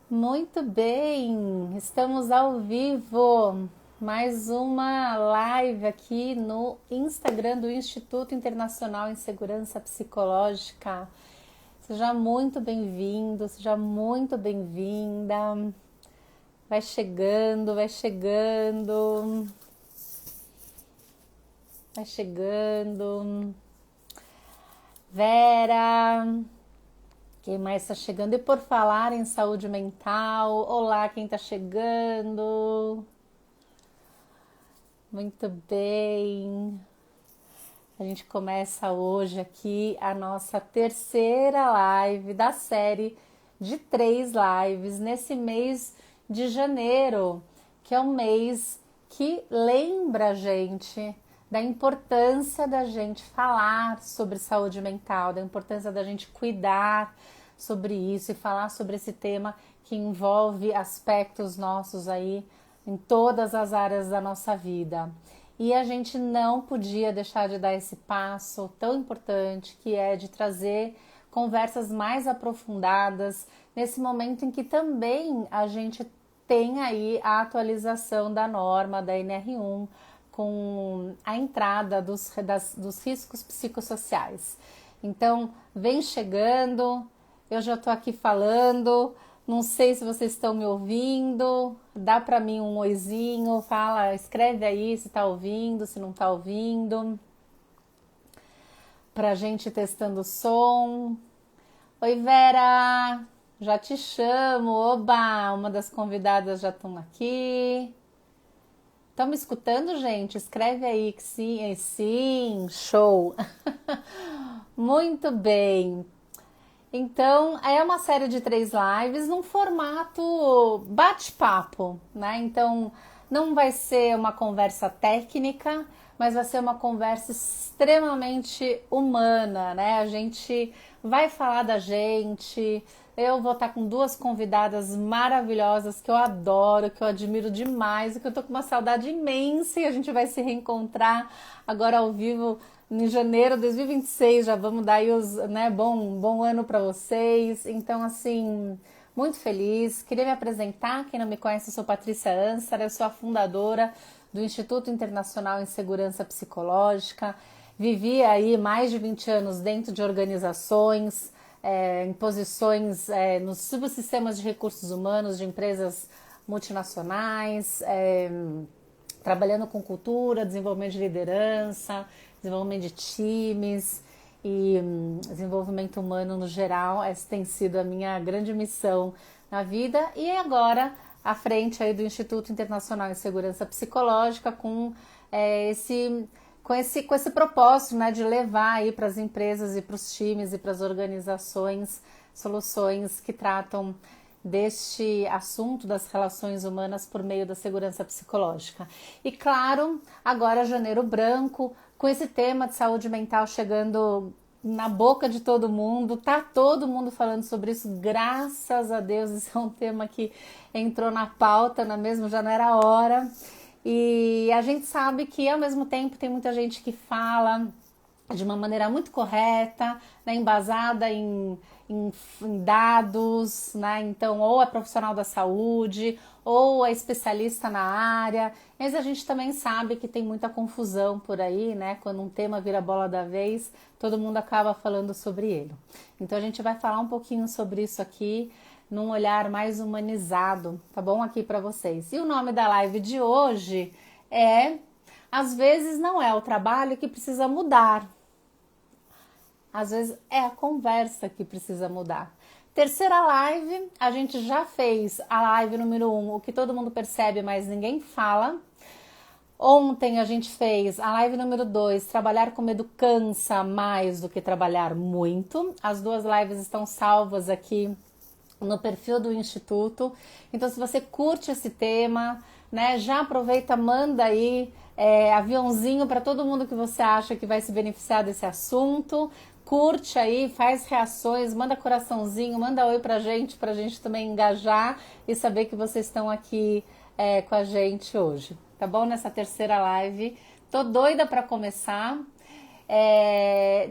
Muito bem, estamos ao vivo. Mais uma live aqui no Instagram do Instituto Internacional em Segurança Psicológica. Seja muito bem-vindo, seja muito bem-vinda. Vai chegando, vai chegando, vai chegando. Vera, quem mais está chegando? E por falar em saúde mental, olá quem está chegando. Muito bem. A gente começa hoje aqui a nossa terceira live da série de 3 lives nesse mês de janeiro, que é um mês que lembra a gente da importância da gente falar sobre saúde mental, da importância da gente cuidar sobre isso e falar sobre esse tema que envolve aspectos nossos aí em todas as áreas da nossa vida. E a gente não podia deixar de dar esse passo tão importante que é de trazer conversas mais aprofundadas nesse momento em que também a gente tem aí a atualização da norma da NR1 com a entrada dos riscos psicossociais. Então, vem chegando, eu já estou aqui falando, não sei se vocês estão me ouvindo, dá para mim um oizinho, fala, escreve aí se está ouvindo, se não está ouvindo, para a gente testando o som. Oi Vera, já te chamo, oba, uma das convidadas já estão aqui. Estão me escutando, gente? Escreve aí que sim, sim, show. Muito bem. Então, é uma série de 3 lives num formato bate-papo, né? Então, não vai ser uma conversa técnica, mas vai ser uma conversa extremamente humana, né? A gente vai falar da gente. Eu vou estar com 2 convidadas maravilhosas que eu adoro, que eu admiro demais, e que eu tô com uma saudade imensa e a gente vai se reencontrar agora ao vivo em janeiro de 2026, já vamos dar aí os, né, bom ano para vocês. Então, assim, muito feliz. Queria me apresentar, quem não me conhece, eu sou Patrícia Ansar, eu sou a fundadora do Instituto Internacional em Segurança Psicológica. Vivi aí mais de 20 anos dentro de organizações, em posições nos subsistemas de recursos humanos de empresas multinacionais, trabalhando com cultura, desenvolvimento de liderança, desenvolvimento de times e desenvolvimento humano no geral. Essa tem sido a minha grande missão na vida. E agora, à frente aí do Instituto Internacional em Segurança Psicológica, com esse propósito, né, de levar aí para as empresas e para os times e para as organizações soluções que tratam deste assunto das relações humanas por meio da segurança psicológica. E claro, agora Janeiro Branco, com esse tema de saúde mental chegando na boca de todo mundo, tá todo mundo falando sobre isso, graças a Deus, isso é um tema que entrou na pauta, já não era hora. E a gente sabe que ao mesmo tempo tem muita gente que fala de uma maneira muito correta, né, embasada em dados, né? Então, ou é profissional da saúde, ou é especialista na área, mas a gente também sabe que tem muita confusão por aí, né? Quando um tema vira bola da vez, todo mundo acaba falando sobre ele. Então, a gente vai falar um pouquinho sobre isso aqui, num olhar mais humanizado, tá bom? Aqui para vocês. E o nome da live de hoje é Às vezes não é o trabalho que precisa mudar, às vezes é a conversa que precisa mudar. Terceira live, a gente já fez a live número 1, o que todo mundo percebe, mas ninguém fala. Ontem a gente fez a live número 2, trabalhar com medo cansa mais do que trabalhar muito. As 2 lives estão salvas aqui no perfil do Instituto. Então, se você curte esse tema, né, já aproveita, manda aí aviãozinho para todo mundo que você acha que vai se beneficiar desse assunto. Curte aí, faz reações, manda coraçãozinho, manda oi pra gente também engajar e saber que vocês estão aqui com a gente hoje, tá bom? Nessa terceira live. Tô doida para começar.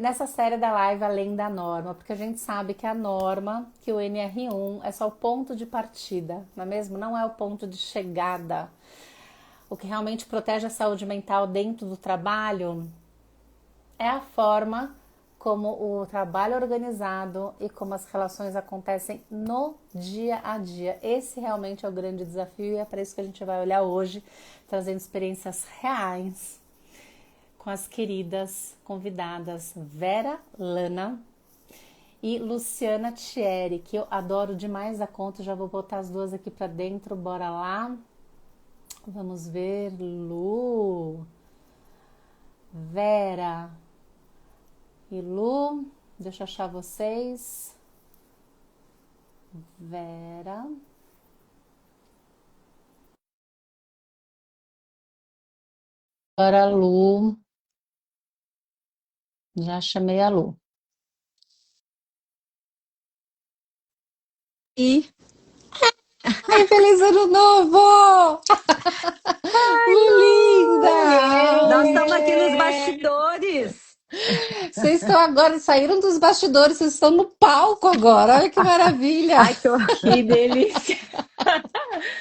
Nessa série da live Além da Norma, porque a gente sabe que a norma, que o NR1 é só o ponto de partida, não é mesmo? Não é o ponto de chegada. O que realmente protege a saúde mental dentro do trabalho é a forma como o trabalho é organizado e como as relações acontecem no dia a dia. Esse realmente é o grande desafio e é para isso que a gente vai olhar hoje, trazendo experiências reais com as queridas convidadas Vera Lana e Luciana Thierry, que eu adoro demais a conta. Já vou botar as duas aqui para dentro, bora lá. Vamos ver, Lu, Vera e Lu. Deixa eu achar vocês. Vera. Agora, Lu. Já chamei a Lu. E Ai, feliz ano novo! Lu nós linda! estamos aqui nos Oiê! bastidores. Vocês estão agora, saíram dos bastidores, vocês estão no palco agora. Olha que maravilha! Ai, Que delícia!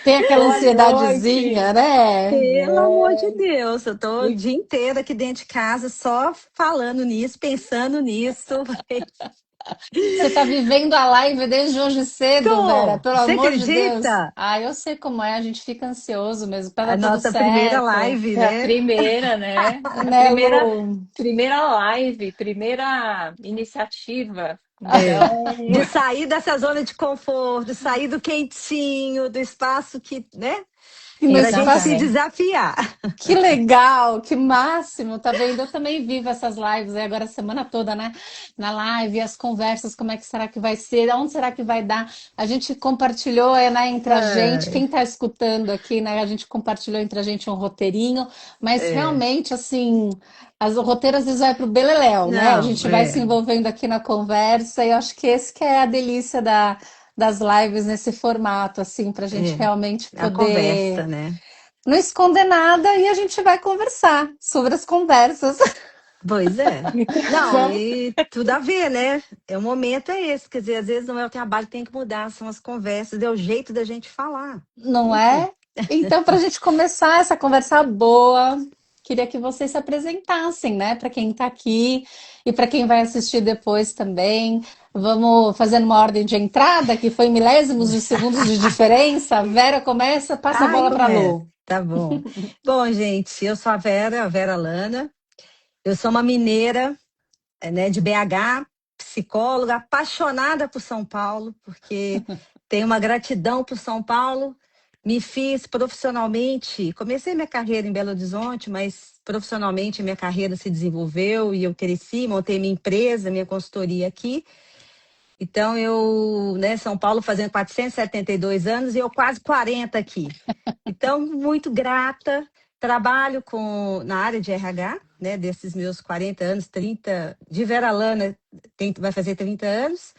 Tem aquela Boa ansiedadezinha, noite! né? pelo amor de É, Deus, eu tô o e- dia inteiro aqui dentro de casa só falando nisso, pensando nisso. Você está vivendo a live desde hoje cedo, Vera, Tô, pelo você amor de Deus. acredita? Ah, eu sei como é, a gente fica ansioso mesmo, para A dar tudo nossa primeira certo. live, é a né? primeira, né? A Né, primeira, Lu? primeira live, primeira iniciativa. É. Então, De sair dessa zona de conforto, sair do quentinho, do espaço que, né? E no Pra gente se espaço. exatamente. desafiar. Que legal, que máximo, tá vendo? Eu também vivo essas lives aí agora a semana toda, né? Na live, as conversas, como é que será que vai ser? Onde será que vai dar? A gente compartilhou, né, entre a gente, Ai, quem tá escutando aqui, né? A gente compartilhou entre a gente um roteirinho, mas é. realmente, assim, o roteiro às vezes vai pro beleléu, né? A Não, gente vai se é. envolvendo aqui na conversa e eu acho que esse que é a delícia das lives nesse formato, assim, pra gente É, realmente a conversa, poder né? não esconder nada e a gente vai conversar sobre as conversas. Pois é. Não, Vamos. e tudo a ver, né? É o momento é esse, quer dizer, às vezes não é o trabalho que tem que mudar, são as conversas, é o jeito da gente falar. Não Enfim, é? Então, para a gente começar essa conversa boa, queria que vocês se apresentassem, né? Para quem está aqui e para quem vai assistir depois também. Vamos fazendo uma ordem de entrada, que foi milésimos de segundos de diferença. A Vera começa, passa a ai, bola para a começa. Lu. Tá bom. Bom, gente, eu sou a Vera Lana. Eu sou uma mineira, né, de BH, psicóloga, apaixonada por São Paulo, porque tenho uma gratidão por São Paulo. Me fiz profissionalmente, comecei minha carreira em Belo Horizonte, mas profissionalmente minha carreira se desenvolveu e eu cresci, montei minha empresa, minha consultoria aqui. Então eu, né, São Paulo fazendo 472 anos e eu quase 40 aqui. Então, muito grata. Trabalho na área de RH, né, desses meus 40 anos, 30 de Veralana, vai fazer 30 anos,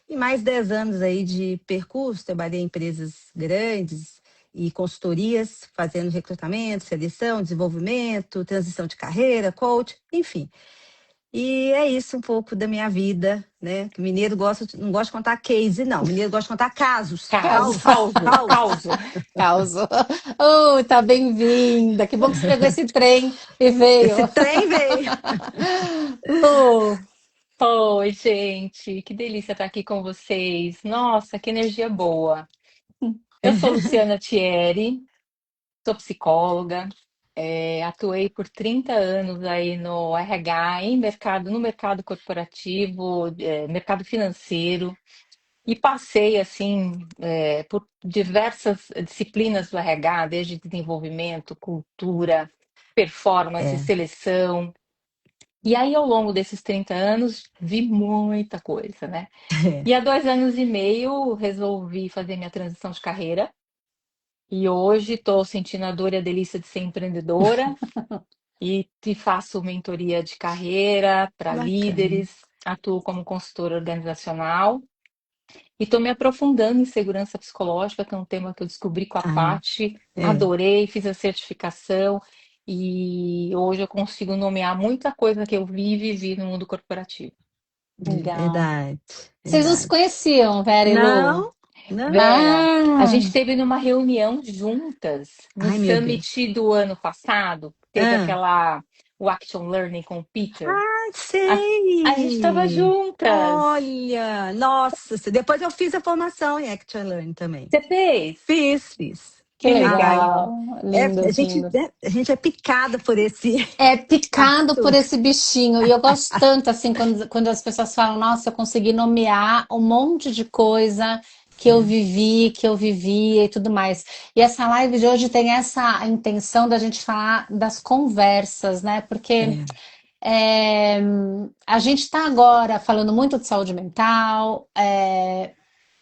e mais 10 anos aí de percurso. Trabalhei em empresas grandes e consultorias, fazendo recrutamento, seleção, desenvolvimento, transição de carreira, coach, enfim. E é isso um pouco da minha vida, né? Que mineiro não gosta de contar case, não. Mineiro gosta de contar casos. Caos, Causo, Caos. causo. caos. Oh, tá bem-vinda. Que bom que você pegou esse trem e veio. Esse trem veio. Lu, Oi, gente, que delícia estar aqui com vocês. Nossa, que energia boa. Eu sou Luciana Thierry, sou psicóloga, atuei por 30 anos aí no RH, no mercado corporativo, mercado financeiro, e passei assim por diversas disciplinas do RH, desde desenvolvimento, cultura, performance, É, seleção. E aí, ao longo desses 30 anos, vi muita coisa, né? é, E há 2 anos e meio resolvi fazer minha transição de carreira. E hoje estou sentindo a dor e a delícia de ser empreendedora e faço mentoria de carreira para bacana. líderes, atuo como consultora organizacional e estou me aprofundando em segurança psicológica, que é um tema que eu descobri com a Ah, Paty, é, adorei, fiz a certificação e hoje eu consigo nomear muita coisa que eu vi e vivi no mundo corporativo. Legal. Verdade, Vocês não se verdade. conheciam, Vera e Lu? Não, não. Vera, a Ah, gente esteve numa reunião juntas no Ai, meu Deus. Summit do ano passado. Teve Ah, o Action Learning com o Peter. A, a gente estava sei. juntas. Olha, nossa, depois eu fiz a formação em Actual Learning também. Você fez? Fiz. que Ai, legal. a Lindos, gente, lindos. né, a gente é picada por esse É picado por assunto. esse bichinho. E eu gosto tanto, assim, quando as pessoas falam, nossa, eu consegui nomear um monte de coisa que eu vivi, que eu vivia e tudo mais. E essa live de hoje tem essa intenção da gente falar das conversas, né? Porque É, é, a gente está agora falando muito de saúde mental,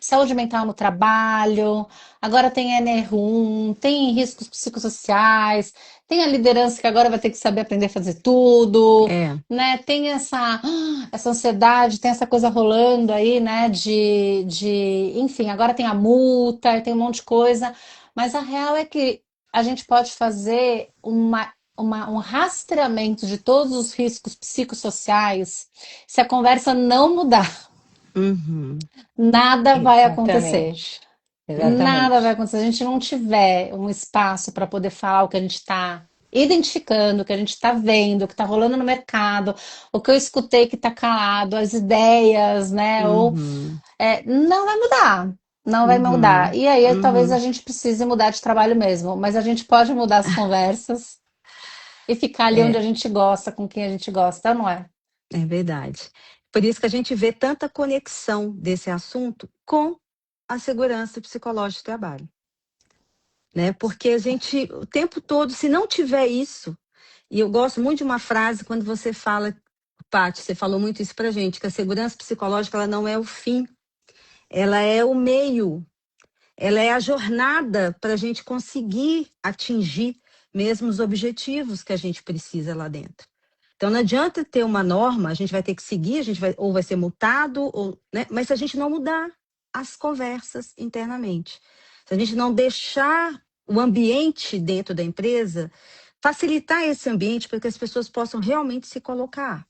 saúde mental no trabalho, agora tem NR1, tem riscos psicossociais, tem a liderança que agora vai ter que saber aprender a fazer tudo, é. né? Tem essa ansiedade, tem essa coisa rolando aí, né? Enfim, agora tem a multa, tem um monte de coisa, mas a real é que a gente pode fazer um rastreamento de todos os riscos psicossociais se a conversa não mudar. Uhum, Nada vai acontecer. Exatamente. Nada vai Exatamente. acontecer. Se a gente não tiver um espaço para poder falar o que a gente está identificando, o que a gente está vendo, o que está rolando no mercado, o que eu escutei que está calado, as ideias, né? uhum, Não vai mudar. Não vai mudar. uhum, E aí talvez a uhum. gente precise mudar de trabalho mesmo, mas a gente pode mudar as conversas e ficar ali onde É, a gente gosta, com quem a gente gosta, não é? é verdade. Por isso que a gente vê tanta conexão desse assunto com a segurança psicológica do trabalho, né? Porque a gente, o tempo todo, se não tiver isso, e eu gosto muito de uma frase quando você fala, Paty, você falou muito isso pra gente, que a segurança psicológica ela não é o fim, ela é o meio, ela é a jornada para a gente conseguir atingir mesmo os objetivos que a gente precisa lá dentro. Então não adianta ter uma norma, a gente vai ter que seguir, a gente vai ou vai ser multado, ou, né? Mas se a gente não mudar as conversas internamente, se a gente não deixar o ambiente dentro da empresa, facilitar esse ambiente para que as pessoas possam realmente se colocar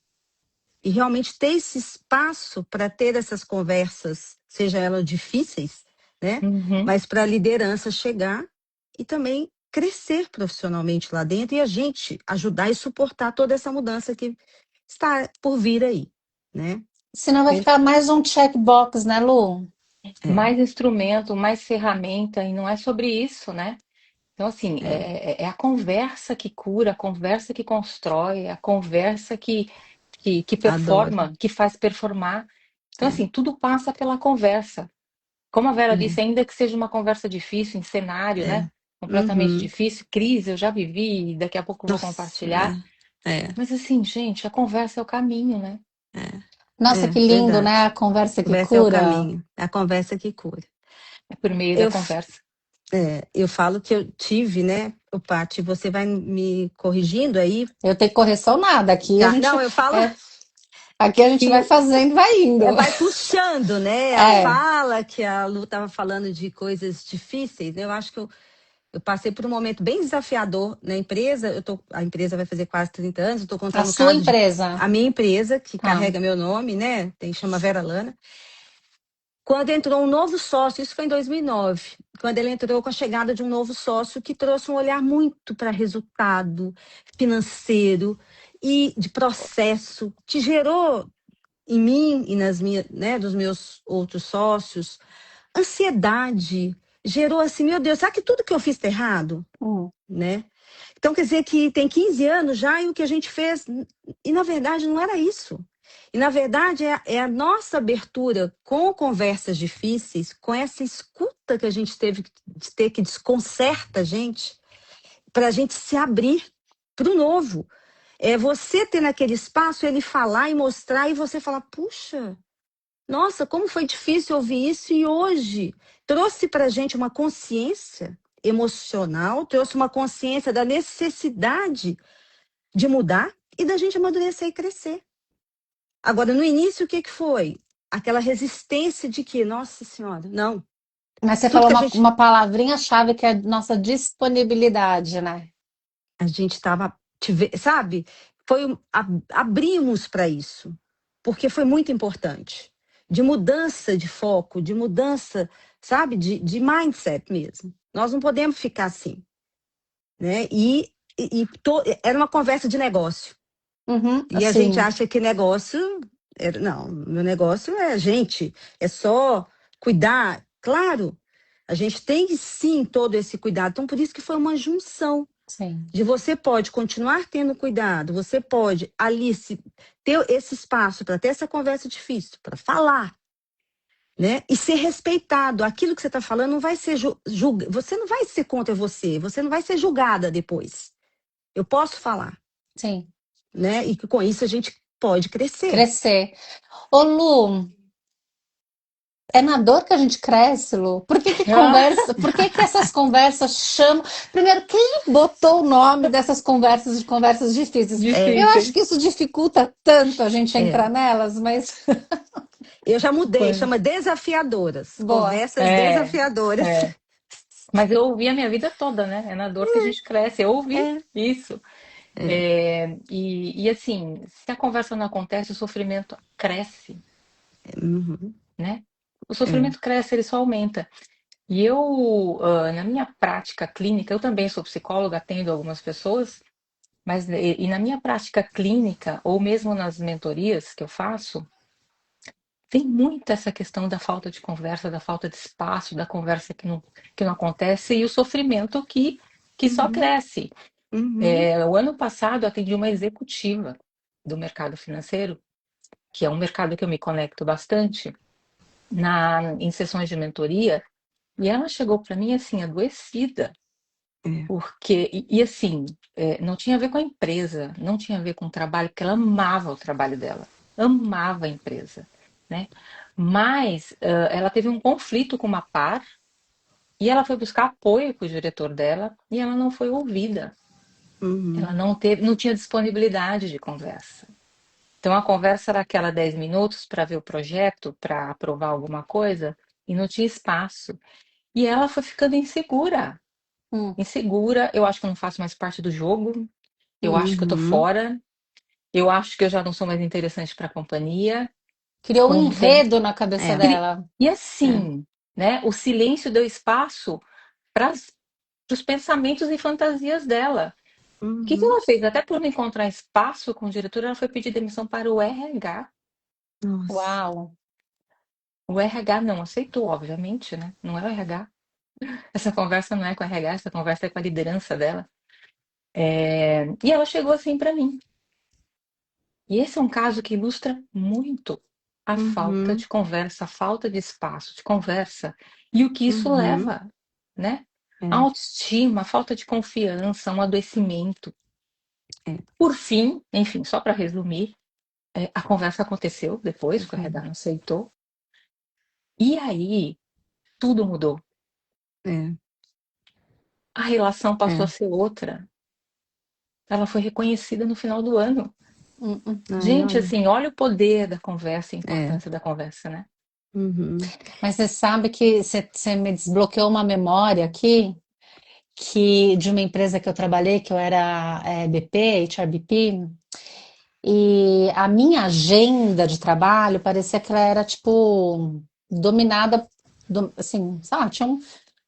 e realmente ter esse espaço para ter essas conversas, seja elas difíceis, né? Uhum. Mas para a liderança chegar e também crescer profissionalmente lá dentro e a gente ajudar e suportar toda essa mudança que está por vir aí, né? Senão vai ficar mais um checkbox, né, Lu? É, Mais instrumento, mais ferramenta, e não é sobre isso, né? Então, assim, é, é a conversa que cura, a conversa que constrói, a conversa que adoro. performa, que faz performar. Então, É, assim, tudo passa pela conversa. Como a Vera é, disse, ainda que seja uma conversa difícil, em cenário, é. né? Completamente Uhum. difícil, crise, eu já vivi, daqui a pouco eu vou Nossa, compartilhar. é, Mas, assim, gente, a conversa é o caminho, né? Nossa, é que lindo, né? verdade. A conversa que Conversa é o cura. caminho, é a conversa que cura. É por meio da Eu conversa. Eu falo que eu tive, né, o Paty, você vai me corrigindo aí, Eu tenho correção nada. tá? Não, eu falo É, aqui a gente que vai fazendo e vai indo. vai puxando, né, a É, fala que a Lu estava falando de coisas difíceis, né? Eu acho que eu passei por um momento bem desafiador na empresa, a empresa vai fazer quase 30 anos, eu estou a contando o sua caso de empresa. a minha empresa, que Tá. carrega meu nome, né, chama Vera Lana. Quando entrou um novo sócio, isso foi em 2009, quando ele entrou com a chegada de um novo sócio que trouxe um olhar muito para resultado financeiro e de processo, que gerou em mim e nas minhas, né, dos meus outros sócios, ansiedade, gerou assim, meu Deus, será que tudo que eu fiz está errado, Hum. né? Então, quer dizer que tem 15 anos já e o que a gente fez, e na verdade não era isso. E na verdade é a nossa abertura com conversas difíceis, com essa escuta que a gente teve de ter que desconcerta a gente, para a gente se abrir para o novo. É você ter naquele espaço, ele falar e mostrar, e você falar, puxa, nossa, como foi difícil ouvir isso, e hoje trouxe para a gente uma consciência emocional, trouxe uma consciência da necessidade de mudar e da gente amadurecer e crescer. Agora, no início, o que foi? Aquela resistência de que, nossa senhora, não, Mas você tudo falou que a uma gente. palavrinha-chave que é a nossa disponibilidade, né? A gente estava, sabe? Abrimos para isso, porque foi muito importante. De mudança de foco, de mudança, sabe? De mindset mesmo. Nós não podemos ficar assim, né? Era uma conversa de negócio. Uhum, E a gente assim, acha que negócio. Não, meu negócio é a gente, é só cuidar. Claro, a gente tem sim todo esse cuidado. Então, por isso que foi uma junção sim, de você pode continuar tendo cuidado, você pode ali ter esse espaço para ter essa conversa difícil, para falar, né? E ser respeitado. Aquilo que você está falando não vai ser você não vai ser contra você não vai ser julgada depois. Eu posso falar, sim. né? E que com isso a gente pode crescer. Crescer. Ô, Lu, é na dor que a gente cresce, Lu? Por que que essas conversas chamam? Primeiro, quem botou o nome dessas conversas de conversas difíceis? Eu acho Difíceis. que isso dificulta tanto a gente É. entrar nelas, mas Eu já mudei, Pois. chama desafiadoras, boa. conversas É, desafiadoras. é. Mas eu ouvi a minha vida toda, né? É na dor que a gente cresce. Eu ouvi É, isso. é. E assim, se a conversa não acontece, o sofrimento cresce, Uhum, né? O é. sofrimento cresce, ele só aumenta. E na minha prática clínica, eu também sou psicóloga, atendo algumas pessoas, mas e na minha prática clínica, ou mesmo nas mentorias que eu faço, tem muito essa questão da falta de conversa, da falta de espaço, da conversa que não acontece e o sofrimento que só Uhum, cresce. uhum, O ano passado, eu atendi uma executiva do mercado financeiro, que é um mercado que eu me conecto bastante, em sessões de mentoria, e ela chegou para mim assim, adoecida, é. porque, assim, não tinha a ver com a empresa, não tinha a ver com o trabalho, porque ela amava o trabalho dela, amava a empresa, né? Mas ela teve um conflito com uma par e ela foi buscar apoio com o diretor dela e ela não foi ouvida. Ela Uhum, não tinha disponibilidade de conversa. Então a conversa era aquela 10 minutos para ver o projeto, para aprovar alguma coisa, e não tinha espaço. E ela foi ficando insegura. Hum, Insegura, eu acho que eu não faço mais parte do jogo, eu acho que eu tô uhum. fora, eu acho que eu já não sou mais interessante para a companhia. criou um Conven- enredo na cabeça É, dela. E é. assim, né? O silêncio deu espaço para os pensamentos e fantasias dela. O que Uhum. ela fez? Até por não encontrar espaço com o diretor, ela foi pedir demissão para o RH. Nossa. Uau. O RH não aceitou, obviamente, né? Não é o RH. Essa conversa não é com o RH, essa conversa é com a liderança dela. E ela chegou assim para mim. E esse é um caso que ilustra muito a falta Uhum, de conversa, a falta de espaço de conversa e o que isso uhum. leva, né? A É, autoestima, a falta de confiança, um adoecimento. é, Por fim, enfim, só para resumir, a conversa aconteceu depois, que o RH não aceitou. E aí, tudo mudou. é, A relação passou a é. ser outra. Ela foi reconhecida no final do ano. Ai, Gente, olha. assim, olha o poder da conversa, a É. importância da conversa, né? Uhum, Mas você sabe que você me desbloqueou uma memória aqui, que de uma empresa que eu trabalhei, que eu era BP, HRBP, e a minha agenda de trabalho parecia que ela era tipo dominada, assim, sabe,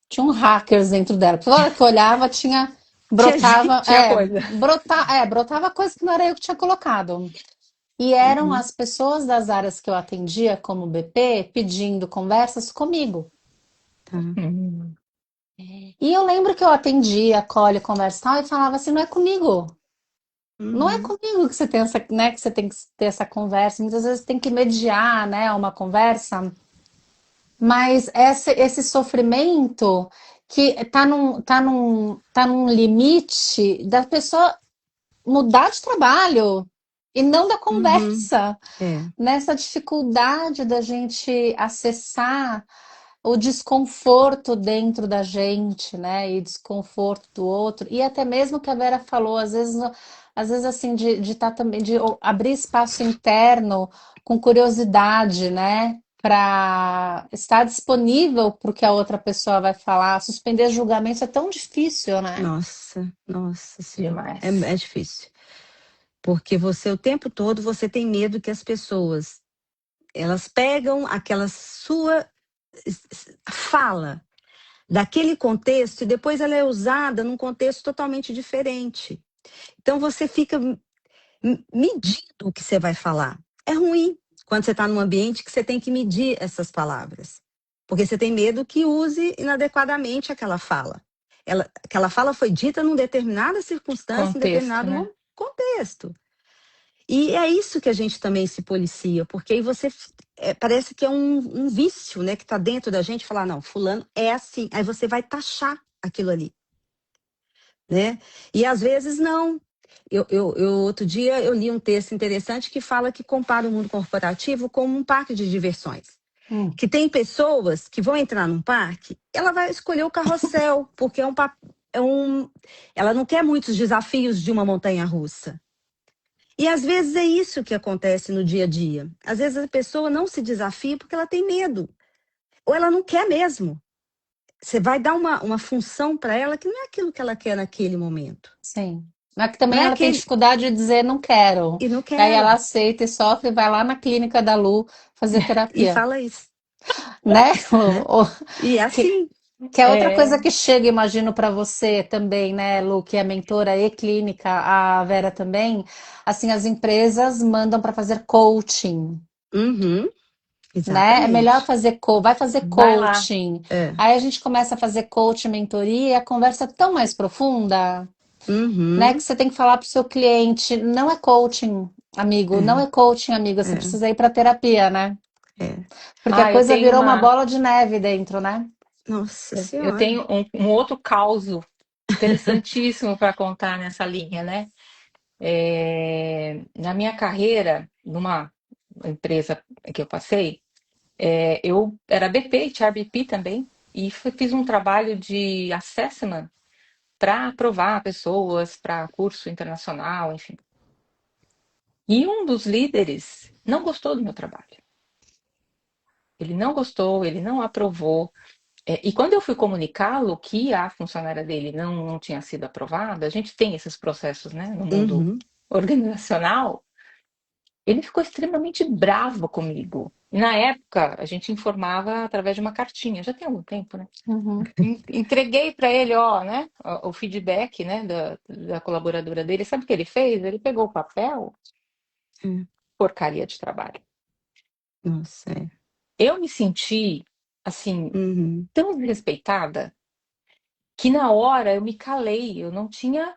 tinha um hackers dentro dela. Toda hora que eu olhava Tinha brotava, gente. Tinha coisa. brotava coisa que não era eu que tinha colocado. E eram Uhum, as pessoas das áreas que eu atendia como BP pedindo conversas comigo. tá. Hum, E eu lembro que eu atendia, acolhe, conversa e tal, e falava assim, não é comigo. Não é Uhum, comigo que você tem essa, né, que você tem que ter essa conversa. Muitas vezes tem que mediar, né, uma conversa. Mas esse sofrimento que tá num limite da pessoa mudar de trabalho e não da uhum. conversa, É, nessa dificuldade da gente acessar o desconforto dentro da gente, né? E desconforto do outro, e até mesmo que a Vera falou, às vezes assim, de estar também, abrir espaço interno com curiosidade, né? para estar disponível para o que a outra pessoa vai falar. Suspender julgamentos é tão difícil, né? Nossa, nossa senhora. Demais. É difícil. Porque você, o tempo todo, você tem medo que as pessoas, elas pegam aquela sua fala daquele contexto e depois ela é usada num contexto totalmente diferente. Então você fica medindo o que você vai falar. É ruim quando você está num ambiente que você tem que medir essas palavras, porque você tem medo que use inadequadamente aquela fala. Aquela fala foi dita num determinada circunstância, em Contexto, né? contexto. E é isso que a gente também se policia, porque aí você parece que é um vício, né, que está dentro da gente, falar, não, fulano é assim, aí você vai taxar aquilo ali, né? E às vezes não. Outro dia eu li um texto interessante que fala que compara o mundo corporativo como um parque de diversões. Hum, Que tem pessoas que vão entrar num parque, ela vai escolher o carrossel, porque ela não quer muitos desafios de uma montanha russa. E às vezes é isso que acontece no dia a dia. Às vezes a pessoa não se desafia porque ela tem medo, ou ela não quer mesmo. Você vai dar uma função para ela que não é aquilo que ela quer naquele momento. sim. Mas que Não também é ela tem aquele. dificuldade de dizer não quero. E não E aí ela quero. aceita e sofre e vai lá na clínica da Lu fazer E terapia, fala isso, né? né? E é Que, assim. que é outra É, coisa que chega, imagino, para você também, né, Lu, que é mentora e clínica, a Vera também. Assim, as empresas mandam para fazer coaching, Uhum, né? É melhor exatamente. fazer vai fazer vai lá. coaching. É. Aí a gente começa a fazer coaching, mentoria, e a conversa é tão mais profunda, né? Que Uhum, você tem que falar para o seu cliente, não é coaching, amigo, não é, é coaching, amiga, você é, precisa ir para terapia, né? é. Porque a Ah, eu coisa tenho virou uma uma, bola de neve dentro, né? Nossa eu Senhora. tenho um outro caso interessantíssimo para contar nessa linha, né? Na minha carreira, numa empresa que eu passei, eu era BP, HRBP também, e fiz um trabalho de assessment para aprovar pessoas para curso internacional, enfim. E um dos líderes não gostou do meu trabalho. Ele não gostou, ele não aprovou. E quando eu fui comunicá-lo que a funcionária dele não tinha sido aprovada, a gente tem esses processos, né, no mundo Uhum, organizacional, ele ficou extremamente bravo comigo. E na época, a gente informava através de uma cartinha, já tem algum tempo, né? Uhum. Entreguei para ele, ó, né, o feedback, né, da colaboradora dele. Sabe o que ele fez? Ele pegou o papel, é. porcaria de trabalho. Nossa, é. Eu me senti, assim, Uhum, tão desrespeitada que na hora eu me calei, eu não tive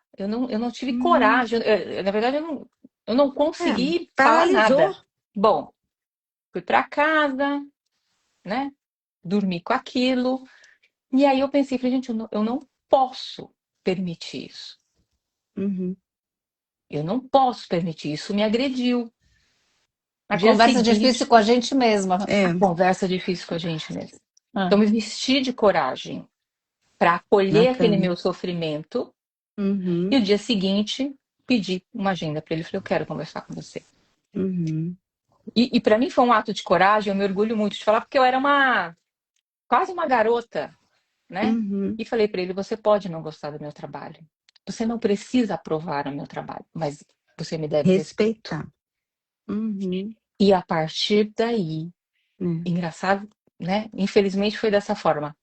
uhum. coragem, na verdade eu não É, consegui falar paralisou. nada. Bom, fui para casa, né? Dormi com aquilo, e aí eu pensei, falei, gente, eu não posso permitir isso. Uhum. Eu não posso permitir isso, me agrediu. A Dia conversa difícil seguinte, com a gente mesma. a É. conversa difícil com a gente mesmo. Então Ah, me vesti de coragem para acolher aquele Bacana. meu sofrimento. E Uhum, o dia seguinte, pedi uma agenda para ele. Falei, eu quero conversar com você. uhum, E para mim foi um ato de coragem, eu me orgulho muito de falar, porque eu era quase uma garota, né? uhum. E falei para ele, você pode não gostar do meu trabalho. Você não precisa aprovar o meu trabalho, mas você me deve respeito. Respeitar. Uhum, E a partir daí, é, engraçado, né? Infelizmente foi dessa forma.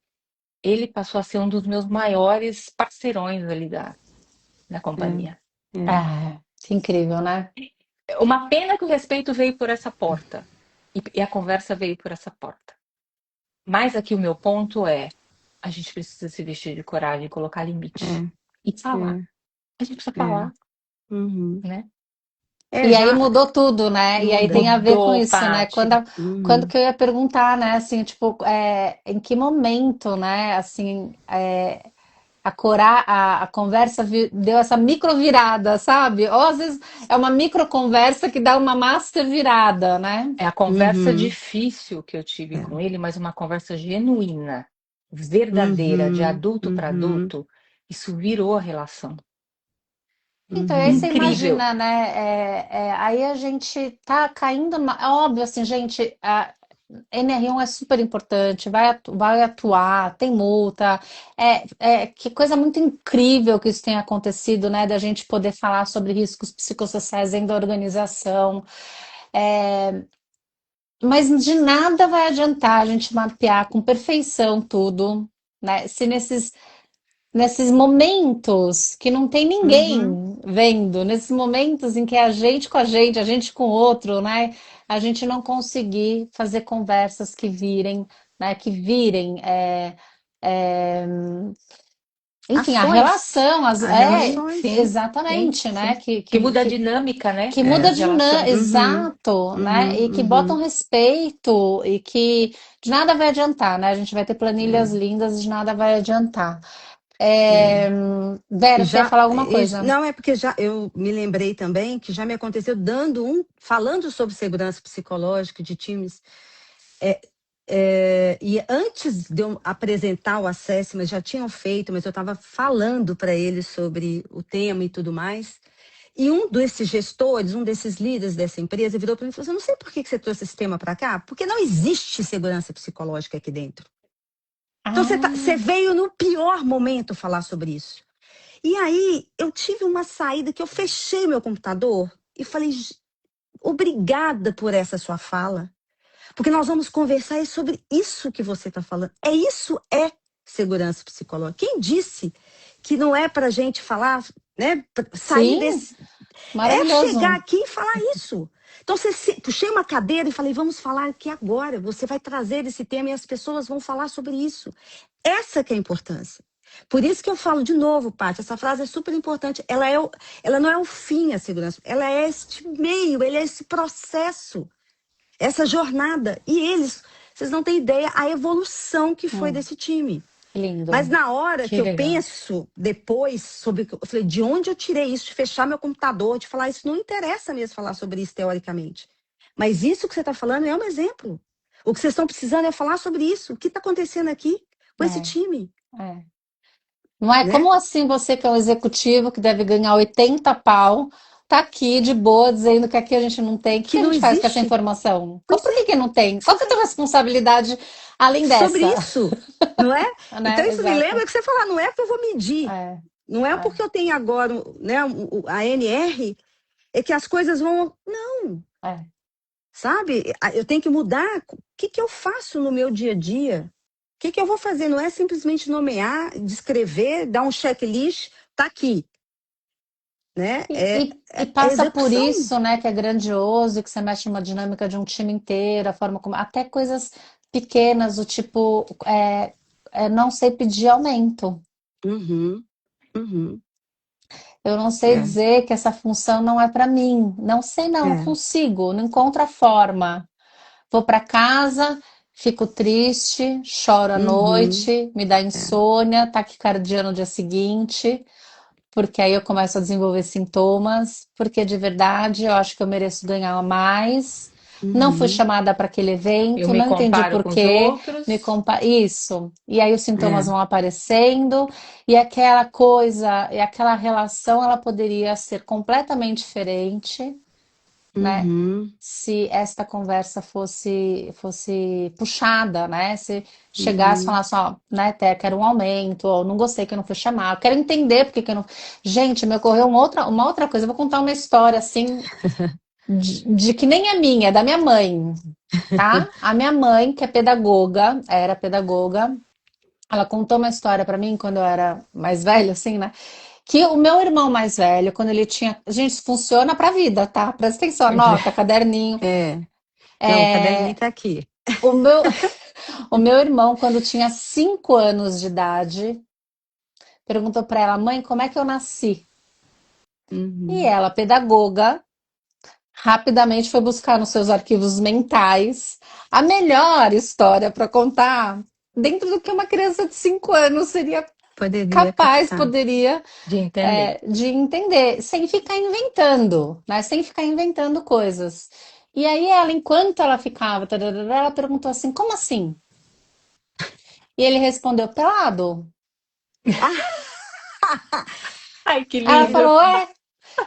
Ele passou a ser um dos meus maiores parceirões ali da é, companhia. é. ah, que incrível, né? Uma pena que o respeito veio por essa porta e a conversa veio por essa porta. Mas aqui o meu ponto é: a gente precisa se vestir de coragem, colocar limite e falar. É, A gente precisa é, é. falar, Uhum. né? É, E aí já mudou tudo, né? E aí tem muda. a ver com Mudou, isso, né? Paty. Quando Uhum. que eu ia perguntar, né? Assim, tipo, em que momento, né? Assim, a conversa deu essa micro virada, sabe? Ou às vezes é uma micro conversa que dá uma master virada, né? É a conversa Uhum. difícil que eu tive É. com ele, mas uma conversa genuína, verdadeira, de Uhum. adulto para Uhum. adulto. Isso virou a relação. Então, aí você Uhum. Incrível. imagina, né? Aí a gente tá caindo. É óbvio, assim, gente. NR1 é super importante, vai atuar, tem multa. Que coisa muito incrível que isso tenha acontecido, né? Da gente poder falar sobre riscos psicossociais dentro da organização. É, mas de nada vai adiantar a gente mapear com perfeição tudo, né? Se nesses momentos que não tem Uhum. ninguém vendo, nesses momentos em que é a gente com o outro, né? A gente não conseguir fazer conversas que virem, né? Que virem, é, enfim, a Ações, relação, as Sim, relações. sim, sim, exatamente, né? sim. Que muda a dinâmica, né, Que muda das de dinâmica, relações. Uhum, exato, né? uhum, E que botam uhum. respeito e que de nada vai adiantar, né? A gente vai ter planilhas É, lindas e de nada vai adiantar. é. É, E Vera, você ia já, falar alguma coisa? não é porque já eu me lembrei também que já me aconteceu falando sobre segurança psicológica de times. E antes de eu apresentar o assessment, já tinham feito, mas eu estava falando para eles sobre o tema e tudo mais. E um desses gestores, um desses líderes dessa empresa, virou para mim e falou assim: "Eu não sei por que você trouxe esse tema para cá, porque não existe segurança psicológica aqui dentro. Então você Ah, veio no pior momento falar sobre isso." E aí eu tive uma saída que eu fechei meu computador e falei: Obrigada por essa sua fala, porque nós vamos conversar sobre isso que você está falando. É segurança psicológica. Quem disse que não é para a gente falar, né? Sair sim, desse. É chegar maravilhoso. aqui e falar isso. Então, puxei uma cadeira e falei: vamos falar aqui agora. Você vai trazer esse tema e as pessoas vão falar sobre isso. Essa que é a importância. Por isso que eu falo de novo, Paty, essa frase é super importante. Ela não é o fim, a segurança. Ela é este meio, ele é esse processo, essa jornada. E vocês não têm ideia a evolução que foi Hum, desse time. lindo. Mas na hora que Que eu legal. penso depois sobre. Eu falei: de onde eu tirei isso? De fechar meu computador, de falar isso? Não interessa mesmo falar sobre isso teoricamente. Mas isso que você está falando é um exemplo. O que vocês estão precisando é falar sobre isso. O que está acontecendo aqui com esse É, time, é. Não é? né? Como assim você que é um executivo que deve ganhar 80 pau, tá aqui de boa dizendo que aqui a gente não tem. O que que Que a não gente faz com essa existe. informação? Pois Por que é, que não tem? Qual que é a precisa tua responsabilidade além sobre dessa? isso, não é? Então Né? isso me Exato. lembra que você fala: não é que eu vou medir, É, não é é, porque eu tenho agora, né, a NR, é que as coisas vão. é. Sabe? Eu tenho que mudar. O que que eu faço no meu dia a dia? O que que eu vou fazer? Não é simplesmente nomear, descrever, dar um checklist, tá aqui, né? E É passa por execução. isso, né, que é grandioso, que você mexe numa dinâmica de um time inteiro, a forma como. Até coisas pequenas, do tipo, não sei pedir aumento. Uhum, uhum, Eu não sei é, dizer que essa função não é para mim. Não sei, não é, consigo, não encontro a forma. Vou para casa, fico triste, choro à uhum, noite, me dá é, insônia, taquicardia no dia seguinte, porque aí eu começo a desenvolver sintomas, porque de verdade eu acho que eu mereço ganhar mais. Não fui uhum, chamada para aquele Eu evento, me não entendi comparo por com os quê, outros. isso. E aí os sintomas é, vão aparecendo, e aquela coisa, e aquela relação, ela poderia ser completamente diferente, né? uhum, Se esta conversa fosse puxada, né? Se chegasse e uhum. falasse, ó, né, Té, quero um aumento, ou não gostei que eu não fui chamar, quero entender por que que eu não. Gente, me ocorreu uma outra coisa, eu vou contar uma história assim, de que nem a minha, é da minha mãe, tá? A minha mãe, que é pedagoga, era pedagoga, ela contou uma história pra mim quando eu era mais velha, assim, né? Que o meu irmão mais velho, quando ele tinha. Gente, isso funciona pra vida, tá? Presta atenção, anota, caderninho. É. Não, o caderninho É, tá aqui. o meu, o meu irmão, quando tinha 5 anos de idade, perguntou pra ela, mãe, como é que eu nasci? E Uhum. ela, pedagoga, rapidamente foi buscar nos seus arquivos mentais a melhor história pra contar dentro do que uma criança de 5 anos seria Poderia capaz, captar. poderia De entender. de entender, sem ficar inventando, né? Sem ficar inventando coisas. E aí ela, enquanto ela ficava, tararara, ela perguntou assim, como assim? E ele respondeu, pelado. Ai, que Ela lindo. falou, é.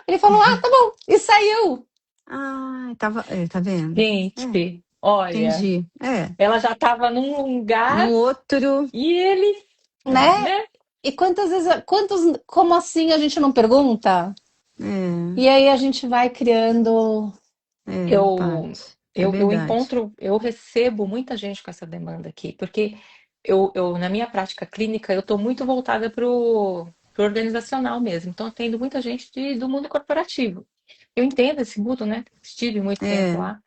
Ele falou, ah, tá bom. E saiu. Ah, tava, tá vendo? É. Gente, Olha, entendi. É, ela já estava num lugar no outro, e ele, Né? né? E quantas vezes, como assim a gente não pergunta? é, E aí a gente vai criando. Eu, Paty, é eu verdade. encontro, eu recebo muita gente com essa demanda aqui, porque na minha prática clínica, eu estou muito voltada para o organizacional mesmo. Então, atendo muita gente do mundo corporativo. Eu entendo esse mundo, né? Estive muito tempo É, lá.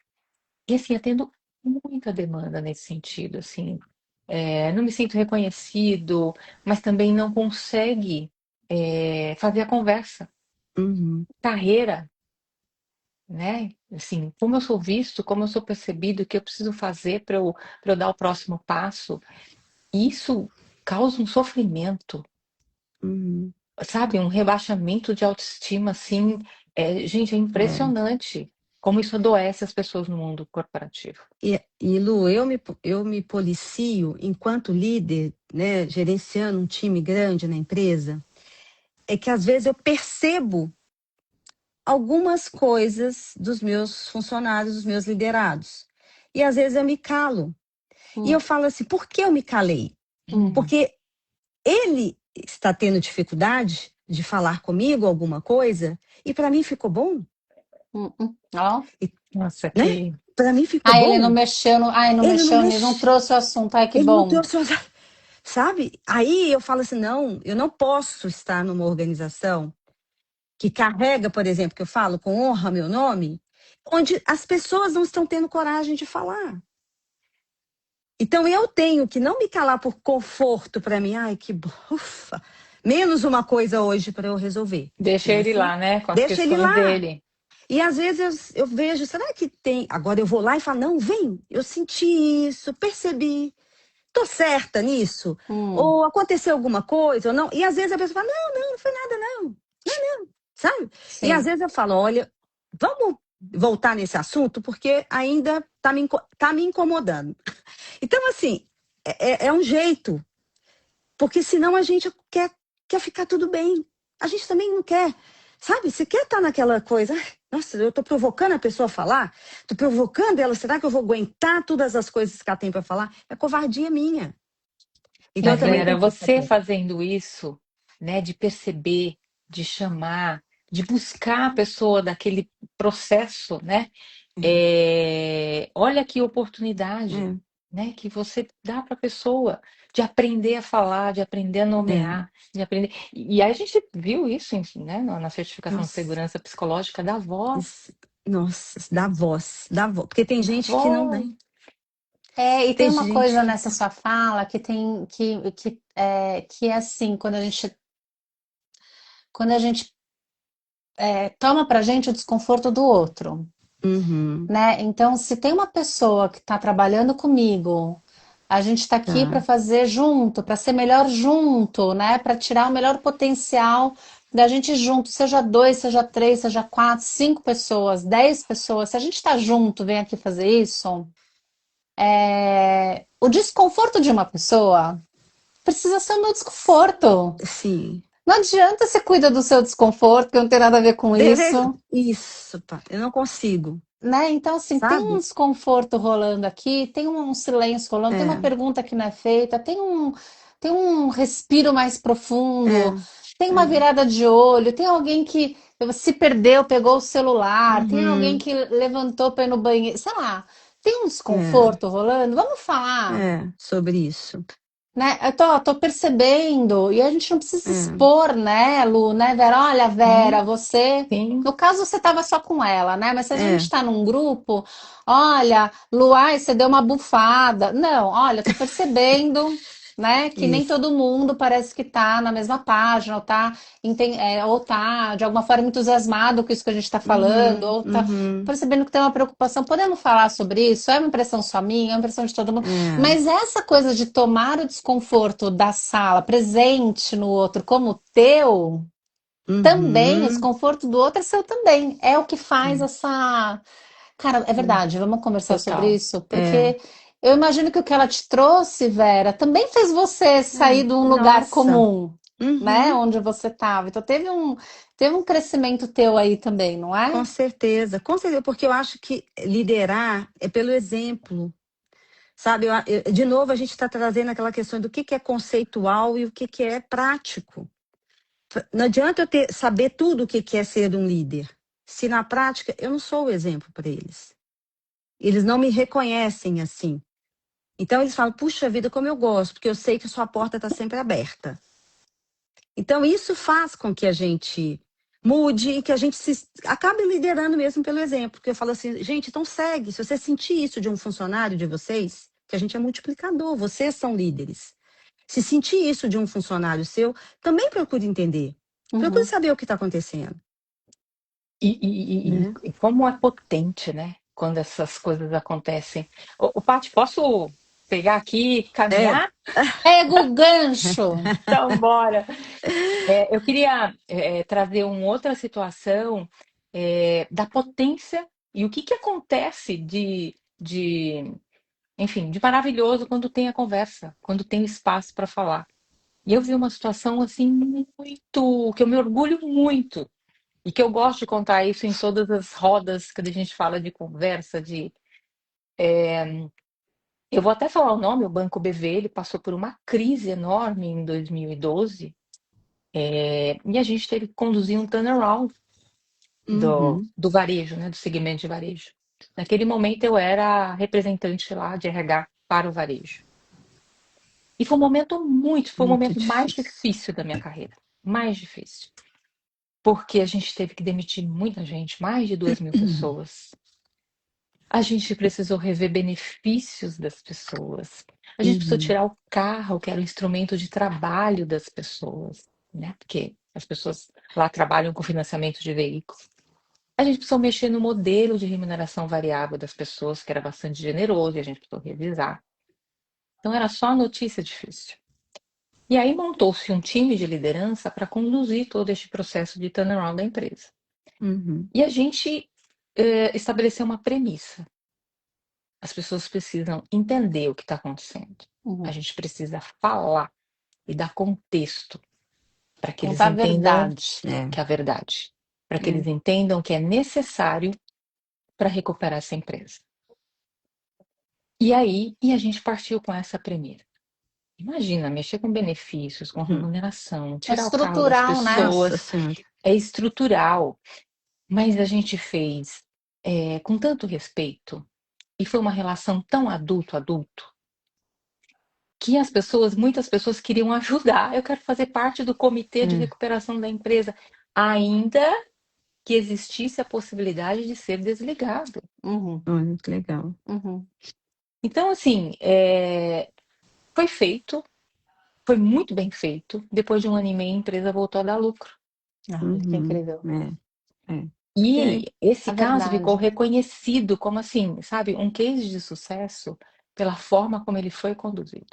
E, assim, atendo muita demanda nesse sentido, assim. Não me sinto reconhecido, mas também não consegue, fazer a conversa. uhum, Carreira, né? Assim, como eu sou visto, como eu sou percebido, o que eu preciso fazer para eu dar o próximo passo, isso causa um sofrimento, uhum. sabe? Um rebaixamento de autoestima, assim, gente, é É. impressionante como isso adoece as pessoas no mundo corporativo. Lu, eu me policio enquanto líder, né, gerenciando um time grande na empresa, é que às vezes eu percebo algumas coisas dos meus funcionários, dos meus liderados. E às vezes eu me calo. E eu Hum, falo assim, por que eu me calei? Hum, Porque ele está tendo dificuldade de falar comigo alguma coisa, e para mim ficou bom, Ó. e, nossa, né? que. Para mim ficou Ah, ele não bom. mexeu, ai, não Ele não mexeu nisso, não mexe, trouxe o assunto. Ai, que ele não bom. trouxe, sabe? Aí eu falo assim, não, eu não posso estar numa organização que carrega, por exemplo, que eu falo com honra meu nome, onde as pessoas não estão tendo coragem de falar. Então eu tenho que não me calar por conforto para mim, ai, que ufa, menos uma coisa hoje para eu resolver. Deixa Não é ele assim? lá, né? Com as Deixa ele questões lá. dele. E às vezes eu vejo, será que tem? Agora eu vou lá e falo, não, vem, eu senti isso, percebi, tô certa nisso? Hum, Ou aconteceu alguma coisa, ou não? E às vezes a pessoa fala, não, não, não foi nada, não, sabe? E às sim. vezes eu falo, olha, vamos voltar nesse assunto, porque ainda tá me incomodando. Então, assim, é um jeito, porque senão a gente quer ficar tudo bem. A gente também não quer, sabe? Você quer estar naquela coisa, "Ai, nossa, eu tô provocando a pessoa a falar, tô provocando ela, será que eu vou aguentar todas as coisas que ela tem para falar? É covardia minha. Então eu Mas, também Vera, tenho que ficar você quieta. fazendo isso, né, de perceber, de chamar, de buscar a pessoa daquele processo, né? Olha que oportunidade, É, né, que você dá para a pessoa de aprender a falar, de aprender a é. nomear, de aprender. E aí a gente viu isso, enfim, né, na certificação de Nossa, segurança psicológica da voz, nossa, dá voz. Porque tem da gente que não voz. tem. É, e tem Tem uma gente coisa que. nessa sua fala que é assim, quando a gente toma pra gente o desconforto do outro, Uhum, né? Então, se tem uma pessoa que está trabalhando comigo, a gente está aqui para tá. fazer junto, para ser melhor junto, né? Para tirar o melhor potencial da gente junto, seja dois, seja três, seja quatro, cinco pessoas, 10 pessoas. Se a gente está junto, vem aqui fazer isso, o desconforto de uma pessoa precisa ser o meu desconforto. Sim. Não adianta você cuida do seu desconforto, que não tem nada a ver com isso. Isso, pá. Eu não consigo, Né? Então, assim, tem um sabe? desconforto rolando aqui, tem um silêncio rolando, tem uma É, pergunta que não é feita, tem um respiro mais profundo, é, tem uma é. virada de olho, tem alguém que se perdeu, pegou o celular, tem alguém Uhum, que levantou para ir no banheiro, sei lá, tem um é, desconforto rolando, vamos falar. sobre isso. Né? Tô percebendo, e a gente não precisa se É. expor, né, Lu, né, Vera? Olha, Vera, Sim, você. sim. No caso, você estava só com ela, né? Mas se a gente É, está num grupo, olha, Lu, ai, você deu uma bufada. Não, olha, tô percebendo, né, que nem isso. todo mundo parece que tá na mesma página, ou tá de alguma forma entusiasmado com isso que a gente está falando, Uhum, ou tá uhum, percebendo que tem uma preocupação. Podemos falar sobre isso? É uma impressão só minha, é uma impressão de todo mundo. é, Mas essa coisa de tomar o desconforto da sala presente no outro como teu, também, o uhum, desconforto do outro é seu também. É o que faz é, essa. Cara, é é, verdade, vamos conversar sobre Total. isso, é, porque eu imagino que o que ela te trouxe, Vera, também fez você sair é. de um lugar Nossa, comum. né? Uhum, Onde você estava. Então teve um crescimento teu aí também, não é? com certeza, porque eu acho que liderar é pelo exemplo, sabe? De novo, a gente está trazendo aquela questão do que é conceitual e o que é prático. Não adianta eu saber tudo o que é ser um líder, se na prática eu não sou o exemplo para eles. Eles não me reconhecem assim. Então eles falam, puxa vida, como eu gosto, porque eu sei que sua porta está sempre aberta. Então isso faz com que a gente mude e que a gente acabe liderando mesmo pelo exemplo. Porque eu falo assim, gente, então segue. Se você sentir isso de um funcionário de vocês, que a gente é multiplicador, vocês são líderes. Se sentir isso de um funcionário seu, também procure entender. Procure Uhum. saber o que está acontecendo, né? E como é potente, né? Quando essas coisas acontecem. Ô, Paty, posso pegar aqui e É. caminhar? Pega o gancho. Então, bora. Eu queria trazer uma outra situação da potência e o que que acontece enfim, de maravilhoso quando tem a conversa, quando tem espaço para falar. E eu vi uma situação assim muito, que eu me orgulho muito e que eu gosto de contar isso em todas as rodas que a gente fala de conversa, eu vou até falar o nome, o Banco BV, ele passou por uma crise enorme em 2012, e a gente teve que conduzir um turnaround do, Uhum, do varejo, né, do segmento de varejo. Naquele momento eu era representante lá de RH para o varejo. E foi o muito momento mais difícil. difícil da minha carreira. Mais difícil. Porque a gente teve que demitir muita gente, mais de 2.000 pessoas. A gente precisou rever benefícios das pessoas. A gente precisou Uhum, tirar o carro, que era o instrumento de trabalho das pessoas, né? Porque as pessoas lá trabalham com financiamento de veículos. A gente precisou mexer no modelo de remuneração variável das pessoas, que era bastante generoso, e a gente precisou revisar. Então era só notícia difícil. E aí montou-se um time de liderança para conduzir todo este processo de turnaround da empresa. uhum, E a gente estabeleceu uma premissa. As pessoas precisam entender o que está acontecendo. A Uhum. gente precisa falar e dar contexto para que eles Contar a entendam verdade. é, que é a verdade, para que é. eles entendam que é necessário para recuperar essa empresa. E a gente partiu com essa primeira. Imagina, mexer com benefícios, com Uhum. remuneração, É tirar o carro das estrutural, né? Nossa pessoas, Senhora. é estrutural, mas a gente fez com tanto respeito e foi uma relação tão adulto-adulto que muitas pessoas queriam ajudar. Eu quero fazer parte do comitê de É. recuperação da empresa, ainda que existisse a possibilidade de ser desligado. Uhum. Olha que legal. Uhum. Então, assim, foi feito, foi muito bem feito. Depois de 1 ano e meio, a empresa voltou a dar lucro. Ai, que Uhum. incrível. É. E E aí? esse A caso ficou verdade. reconhecido como assim, sabe, um case de sucesso pela forma como ele foi conduzido.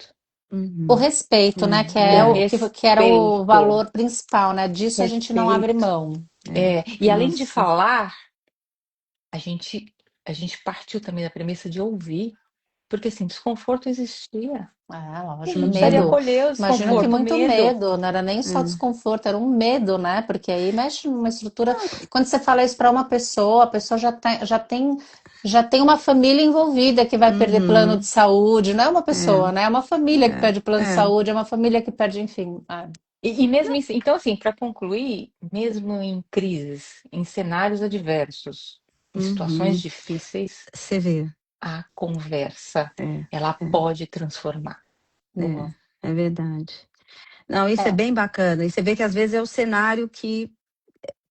O Uhum. respeito, né? Que O é É, que era o respeito, valor principal, né? Disso a gente não abre respeito. mão. E além de nossa. falar, a gente, a gente partiu também da premissa de ouvir, porque assim, desconforto existia. É, E a lógico, gente precisaria Uhum. medo. acolher o Imagino que desconforto, muito medo. medo, não era nem só É. desconforto, era um medo, né? Porque aí mexe numa estrutura. Não, Quando você fala isso para uma pessoa, a pessoa já tem uma família envolvida que vai perder plano de uhum. saúde. Não é uma pessoa, É, né? É uma família que perde plano de é. saúde, é uma família que perde, enfim. É. E mesmo então, assim, para concluir, mesmo em crises, em cenários adversos, em situações Uhum. difíceis, Você vê. a conversa, É, ela é, pode transformar. Boa. é verdade. Não, isso é É. bem bacana. E você vê que às vezes é o cenário que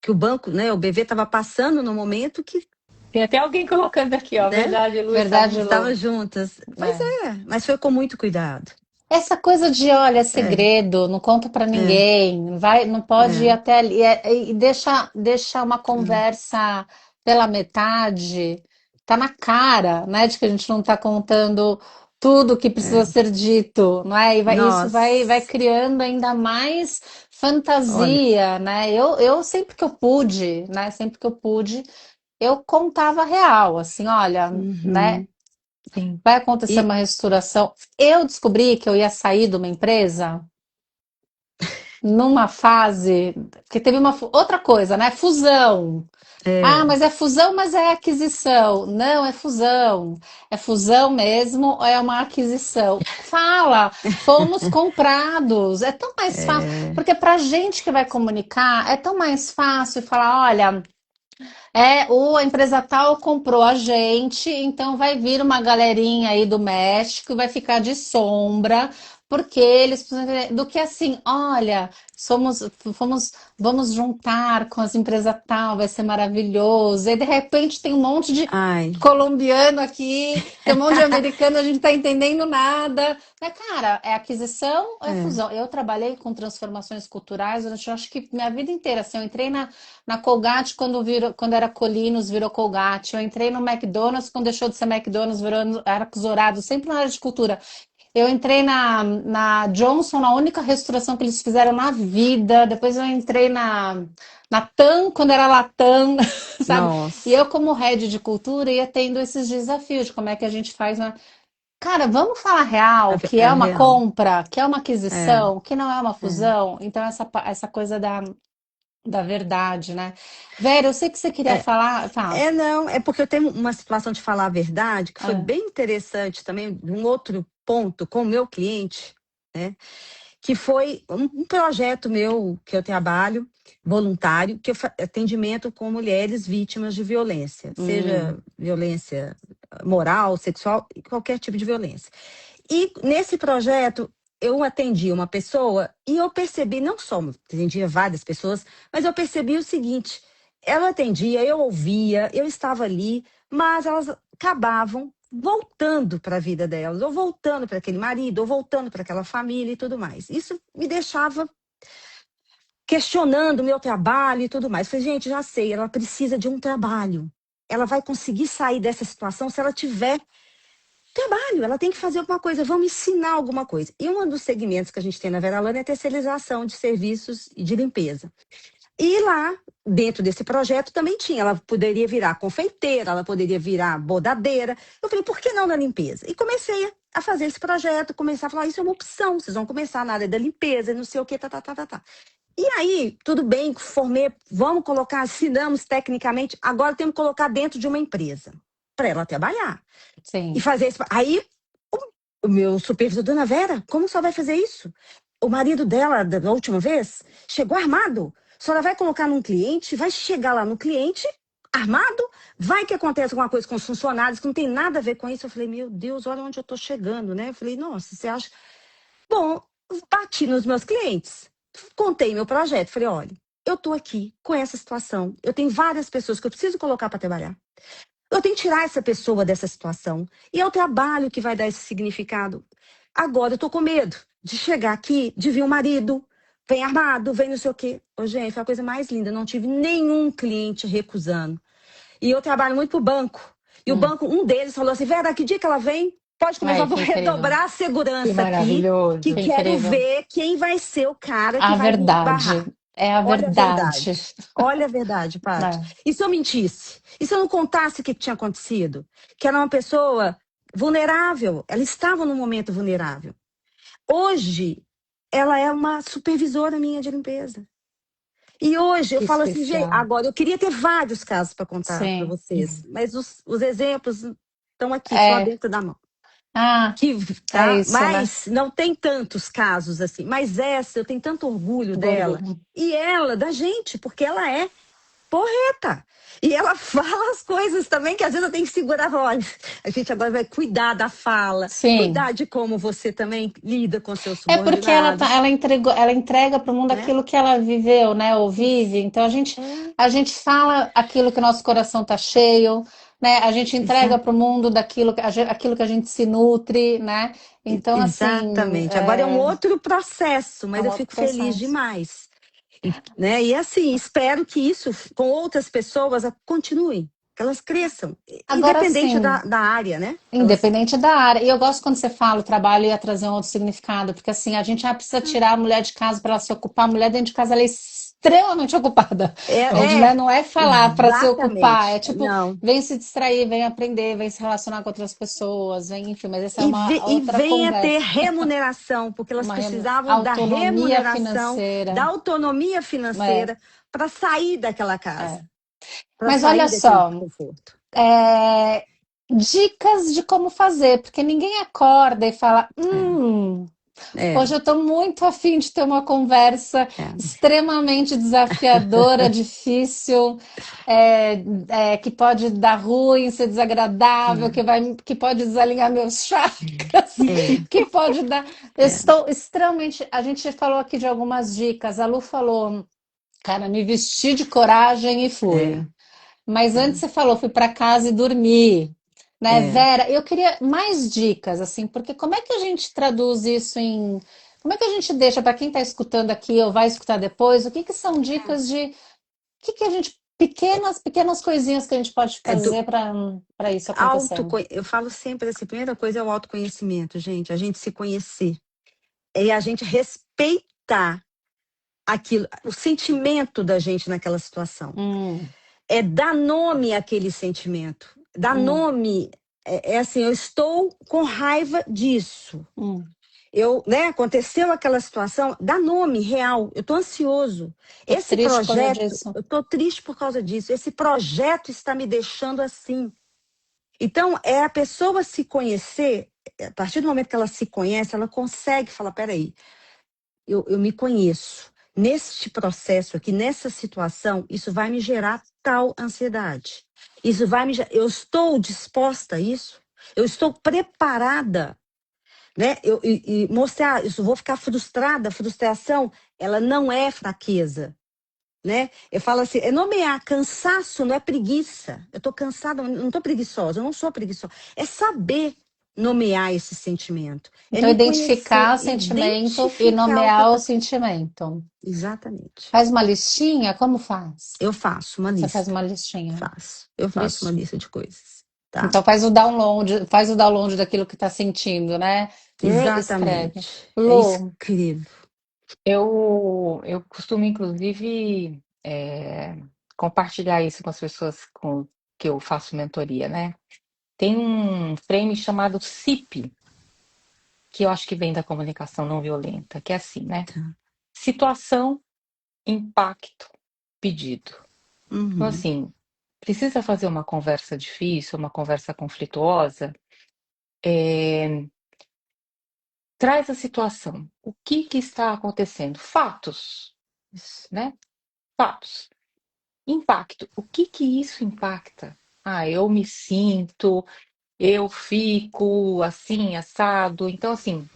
o banco, né, o BV estava passando no momento que, Tem até alguém colocando aqui, ó, né, verdade, Lu, Verdade, estávamos estavam Lu. juntas. Pois É. é, mas foi com muito cuidado. Essa coisa de, olha, é É, segredo, não conta pra é, ninguém, vai, não pode ir é, até ali, e deixa uma conversa pela metade, tá na cara, né, de que a gente não tá contando tudo que precisa é. ser dito, não é? Isso vai Nossa, criando ainda mais olha. fantasia, né? Eu sempre que eu pude, né, sempre que eu pude, eu contava a real, assim, olha, né? Uhum. sim. Vai acontecer E, uma reestruturação. Eu descobri que eu ia sair de uma empresa numa fase, porque teve uma outra coisa, né? Fusão. Ah, É, mas é fusão, mas é aquisição. Não, é fusão. É fusão mesmo ou é uma aquisição? Fala, fomos comprados. É tão mais fácil, é, porque para gente que vai comunicar, é tão mais fácil falar, olha. A empresa tal comprou a gente, então vai vir uma galerinha aí do México e vai ficar de sombra, porque eles precisam entender. Do que assim, olha, fomos, vamos juntar com as empresas tal, vai ser maravilhoso. E de repente tem um monte de ai, colombiano aqui, tem um monte de americano, a gente não tá entendendo nada. Mas, cara, é aquisição ou é é, fusão? Eu trabalhei com transformações culturais durante, eu acho que minha vida inteira. Assim, eu entrei na Colgate quando era Colinos, virou Colgate. Eu entrei no McDonald's quando deixou de ser McDonald's, virou Arcos Dourados, sempre na área de cultura. Eu entrei na Johnson, na única restauração que eles fizeram na vida. Depois eu entrei na TAM, quando era Latam, sabe? E nossa, eu, como head de cultura, ia tendo esses desafios de como é que a gente faz uma. Cara, vamos falar real, que é é uma real. compra, que é uma É, aquisição, que não é uma é. fusão. Então, essa coisa da verdade, né? Vera, eu sei que você queria É, falar. Tá. não, é porque eu tenho uma situação de falar a verdade que foi É. bem interessante também, um outro ponto com o meu cliente, né? Que foi um projeto meu que eu trabalho, voluntário, que eu atendimento com mulheres vítimas de violência, seja Hum, violência moral, sexual, qualquer tipo de violência. E nesse projeto, eu atendi uma pessoa e eu percebi, não só atendia várias pessoas, mas eu percebi o seguinte: ela atendia, eu ouvia, eu estava ali, mas elas acabavam voltando para a vida delas, ou voltando para aquele marido, ou voltando para aquela família e tudo mais. Isso me deixava questionando o meu trabalho e tudo mais. Falei, gente, já sei, ela precisa de um trabalho. Ela vai conseguir sair dessa situação se ela tiver trabalho, ela tem que fazer alguma coisa, vamos ensinar alguma coisa. E um dos segmentos que a gente tem na Veralana é a terceirização de serviços e de limpeza. E lá, dentro desse projeto, também tinha. Ela poderia virar confeiteira, ela poderia virar bordadeira. Eu falei, por que não na limpeza? E comecei a fazer esse projeto, comecei a falar, isso é uma opção, vocês vão começar na área da limpeza, não sei o que, tá, tá, tá, tá, tá. E aí, tudo bem, formei, vamos colocar, assinamos tecnicamente, agora temos que colocar dentro de uma empresa, para ela trabalhar e sim. fazer isso. Aí, o meu supervisor, dona Vera, como só vai fazer isso? O marido dela, da última vez, chegou armado. A senhora vai colocar num cliente, vai chegar lá no cliente, armado, vai que acontece alguma coisa com os funcionários que não tem nada a ver com isso. Eu falei, meu Deus, olha onde eu tô chegando, né? Eu falei, nossa, você acha. Bom, bati nos meus clientes, contei meu projeto, falei, olha, eu tô aqui com essa situação, eu tenho várias pessoas que eu preciso colocar para trabalhar. Eu tenho que tirar essa pessoa dessa situação. E é o trabalho que vai dar esse significado. Agora eu tô com medo de chegar aqui, de vir um marido, vem armado, vem não sei o quê. Ô, gente, foi a coisa mais linda. Eu não tive nenhum cliente recusando. E eu trabalho muito pro banco. E o Hum. banco, um deles falou assim: Vera, que dia que ela vem? Pode começar, Ai, vou que incrível. redobrar a Que segurança aqui, que maravilhoso. Que quero incrível. ver quem vai ser o cara que A vai me verdade. barrar. É a Olha a verdade. verdade. Olha a verdade, Paty. É. E se eu mentisse? E se eu não contasse o que tinha acontecido? Que era uma pessoa vulnerável. Ela estava num momento vulnerável. Hoje, ela é uma supervisora minha de limpeza. E hoje eu Que falo assim, gente, especial. agora eu queria ter vários casos para contar para Sim. vocês, mas os exemplos estão aqui, só É. dentro da mão. Ah, Que, é tá? isso, né? Mas não tem tantos casos assim. Mas essa, eu tenho tanto orgulho Do dela. orgulho. E ela, da gente, porque ela é porreta. E ela fala as coisas também que às vezes eu tenho que segurar. Olha, a gente agora vai cuidar da fala, Sim. cuidar de como você também lida com seus É porque ela, subordinados, ela entregou, ela entrega para o mundo né? aquilo que ela viveu, né? Ou vive. Então É, a gente fala aquilo que o nosso coração tá cheio, né? A gente entrega exa- para o mundo daquilo aquilo que a gente se nutre, né? Então, assim, exatamente. Agora é um outro processo, é mas um eu outro fico feliz processo. demais. Né? E assim, espero que isso com outras pessoas continue, que elas cresçam, Agora, independente sim. da área, né? Elas, Independente da área. E eu gosto quando você fala o trabalho ia trazer um outro significado, porque assim, a gente já precisa tirar a mulher de casa para ela se ocupar. A mulher dentro de casa, ela é extremamente ocupada. Onde, É, né, é, não é falar para se ocupar, exatamente. é tipo, Não. vem se distrair, vem aprender, vem se relacionar com outras pessoas, vem, enfim, mas essa é E uma e outra venha ter conversa. remuneração, porque elas precisavam da Autonomia remuneração, da financeira. autonomia É, financeira para sair daquela é. casa, para Mas olha sair daquele só, conforto. é, dicas de como fazer, porque ninguém acorda e fala, É, é, hoje eu estou muito afim de ter uma conversa é. extremamente desafiadora, difícil, que pode dar ruim, ser desagradável, que pode desalinhar meus chakras, É, que pode dar. Eu é, estou extremamente. A gente falou aqui de algumas dicas. A Lu falou, cara, me vesti de coragem e é, fui. Mas antes você falou, fui para casa e dormi. Né, é. Vera, eu queria mais dicas, assim, porque como é que a gente traduz isso em. Como é que a gente deixa para quem está escutando aqui ou vai escutar depois, o que que são dicas de. O que que a gente. Pequenas coisinhas que a gente pode É do fazer para isso acontecer. eu falo sempre assim, a primeira coisa é o autoconhecimento, gente, a gente se conhecer, é a gente respeitar aquilo, o sentimento da gente naquela situação. Hum, É dar nome àquele sentimento. Dar hum, nome é assim, eu estou com raiva disso. hum. Aconteceu aquela situação, dá nome real. Eu estou ansioso. Tô Esse triste por causa projeto, disso. eu estou triste por causa disso. Esse projeto está me deixando assim. Então, é a pessoa se conhecer, a partir do momento que ela se conhece, ela consegue falar: peraí, eu me conheço. Neste processo aqui, nessa situação, isso vai me gerar tal ansiedade. Eu estou disposta a isso? Eu estou preparada, né? E mostrar isso, vou ficar frustrada. A frustração, ela não é fraqueza, né? Eu falo assim, é nomear cansaço, não é preguiça. Eu estou cansada, não estou preguiçosa, eu não sou preguiçosa. É saber nomear esse sentimento, é Então, me conhecer, identificar o sentimento e identificar o que eu nomear o estou. sentimento. Exatamente. Faz uma listinha? Como faz? Eu faço uma Você faz lista, uma listinha. eu faço uma Isso. lista de coisas, tá? Então faz o download daquilo que está sentindo, né? Escreve. Exatamente. É Lu, escrevo. Eu costumo, inclusive, compartilhar isso com as pessoas com que eu faço mentoria, né? Tem um frame chamado CIP, que eu acho que vem da comunicação não violenta, que é assim, né? Tá. Situação, impacto, pedido. Então, Uhum, assim, precisa fazer uma conversa difícil, uma conversa conflituosa, traz a situação. O que que está acontecendo? Fatos, isso. né? Fatos. Impacto. O que que isso impacta? Ah, eu me sinto, eu fico assim, assado. Então, assim,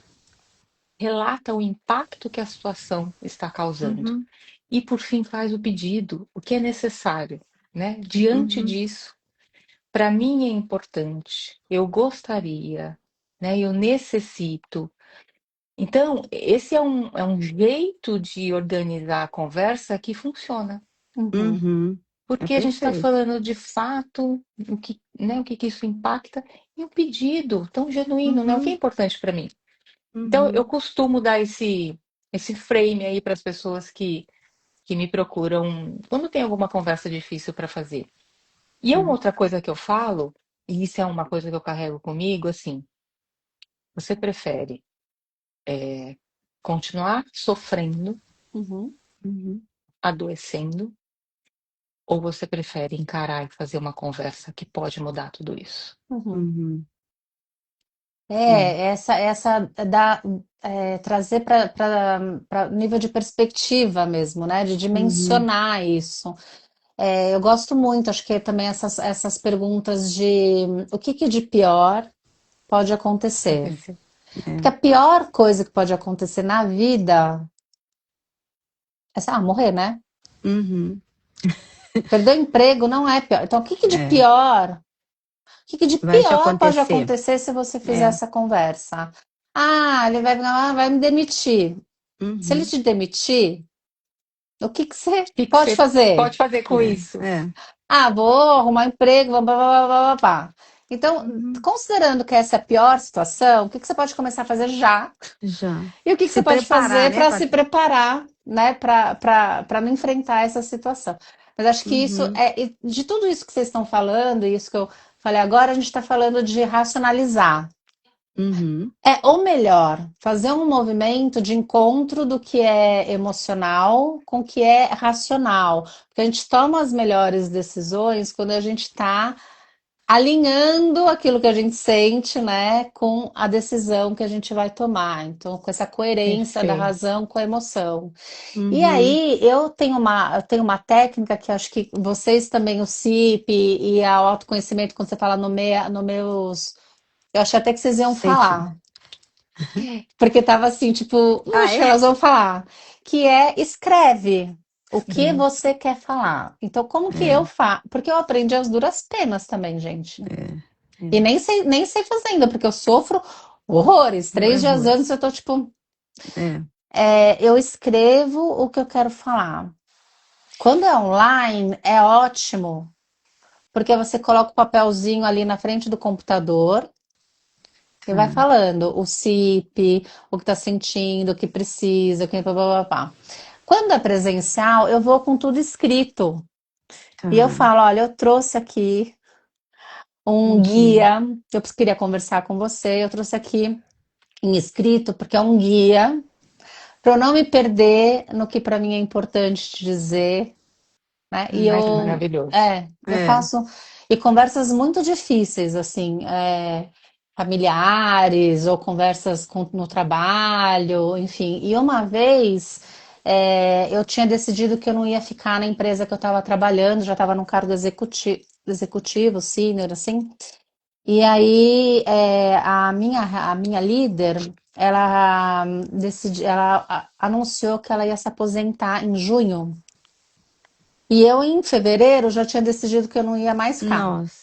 relata o impacto que a situação está causando. Uhum, E, por fim, faz o pedido, o que é necessário, né? Diante uhum, disso, para mim é importante, eu gostaria, né? Eu necessito. Então, esse é um jeito de organizar a conversa que funciona. uhum, uhum. É Porque a gente está perfeito. falando de fato, o que, né, o que que isso impacta, e um pedido tão genuíno, né? O que é Uhum, importante para mim. Então, eu uhum, costumo dar esse frame aí para as pessoas que me procuram quando tem alguma conversa difícil para fazer. E é uma tá. outra coisa que eu falo, e isso é uma coisa que eu carrego comigo, assim, você prefere continuar sofrendo, uhum, Uhum, adoecendo, ou você prefere encarar e fazer uma conversa que pode mudar tudo isso? uhum. uhum. É. Trazer para nível de perspectiva mesmo, né? De Uhum, dimensionar isso. Eu gosto muito, acho que também essas perguntas de o que que de pior pode acontecer. Acontecer. Porque a é. pior coisa que pode acontecer na vida é, sei lá, morrer, né? Uhum, Perder o emprego não é pior. Então, o que que de é. pior? O que que de Vai te pior pode acontecer. acontecer se você fizer É. essa conversa? Ah, ele vai me demitir. Se ele Uhum, te demitir, o que que você O que que pode você fazer? pode fazer com isso? é. Ah, vou arrumar emprego, blá, blá, blá, blá, blá, blá. Então, Uhum, considerando que essa é a pior situação, o que que você pode começar a fazer já? já. E o que que Se você pode preparar, fazer né? para se preparar né, para não enfrentar essa situação. Mas acho que isso Uhum, é de tudo isso que vocês estão falando, isso que eu falei agora, a gente está falando de racionalizar. uhum. Ou melhor, fazer um movimento de encontro do que é emocional com o que é racional. Porque a gente toma as melhores decisões quando a gente está alinhando aquilo que a gente sente, né, com a decisão que a gente vai tomar. Então, com essa coerência da Perfeito. razão com a emoção. E Uhum. aí, eu tenho uma técnica que acho que vocês também, o CIP e o autoconhecimento, quando você fala no meus. Eu achei até que vocês iam Sente. falar. Porque tava assim, tipo, Ah, acho que é? elas vão falar. Que é escreve o que Escreve. você quer falar. Então, como que eu É, faço? Porque eu aprendi as duras penas também, gente. E é. nem sei fazer ainda, porque eu sofro horrores. 3 dias antes Horrores. eu tô tipo, É. eu escrevo o que eu quero falar. Quando é online, é ótimo, porque você coloca o papelzinho ali na frente do computador e vai Tá. falando o CIP, o que tá sentindo, o que precisa, o que pá, pá, pá, pá. Quando é presencial, eu vou com tudo escrito. E eu Tá. falo, olha, eu trouxe aqui um Um guia. guia, eu queria conversar com você, eu trouxe aqui em escrito, porque é um guia, para eu não me perder no que para mim é importante te dizer, né? E Ai, que eu, maravilhoso. eu É. faço e conversas muito difíceis, assim, familiares ou conversas no trabalho, enfim. E uma vez eu tinha decidido que eu não ia ficar na empresa que eu estava trabalhando, já estava num cargo executivo, sênior, assim. E aí a minha líder, ela anunciou que ela ia se aposentar em junho. E eu, em fevereiro, já tinha decidido que eu não ia mais ficar. Nossa.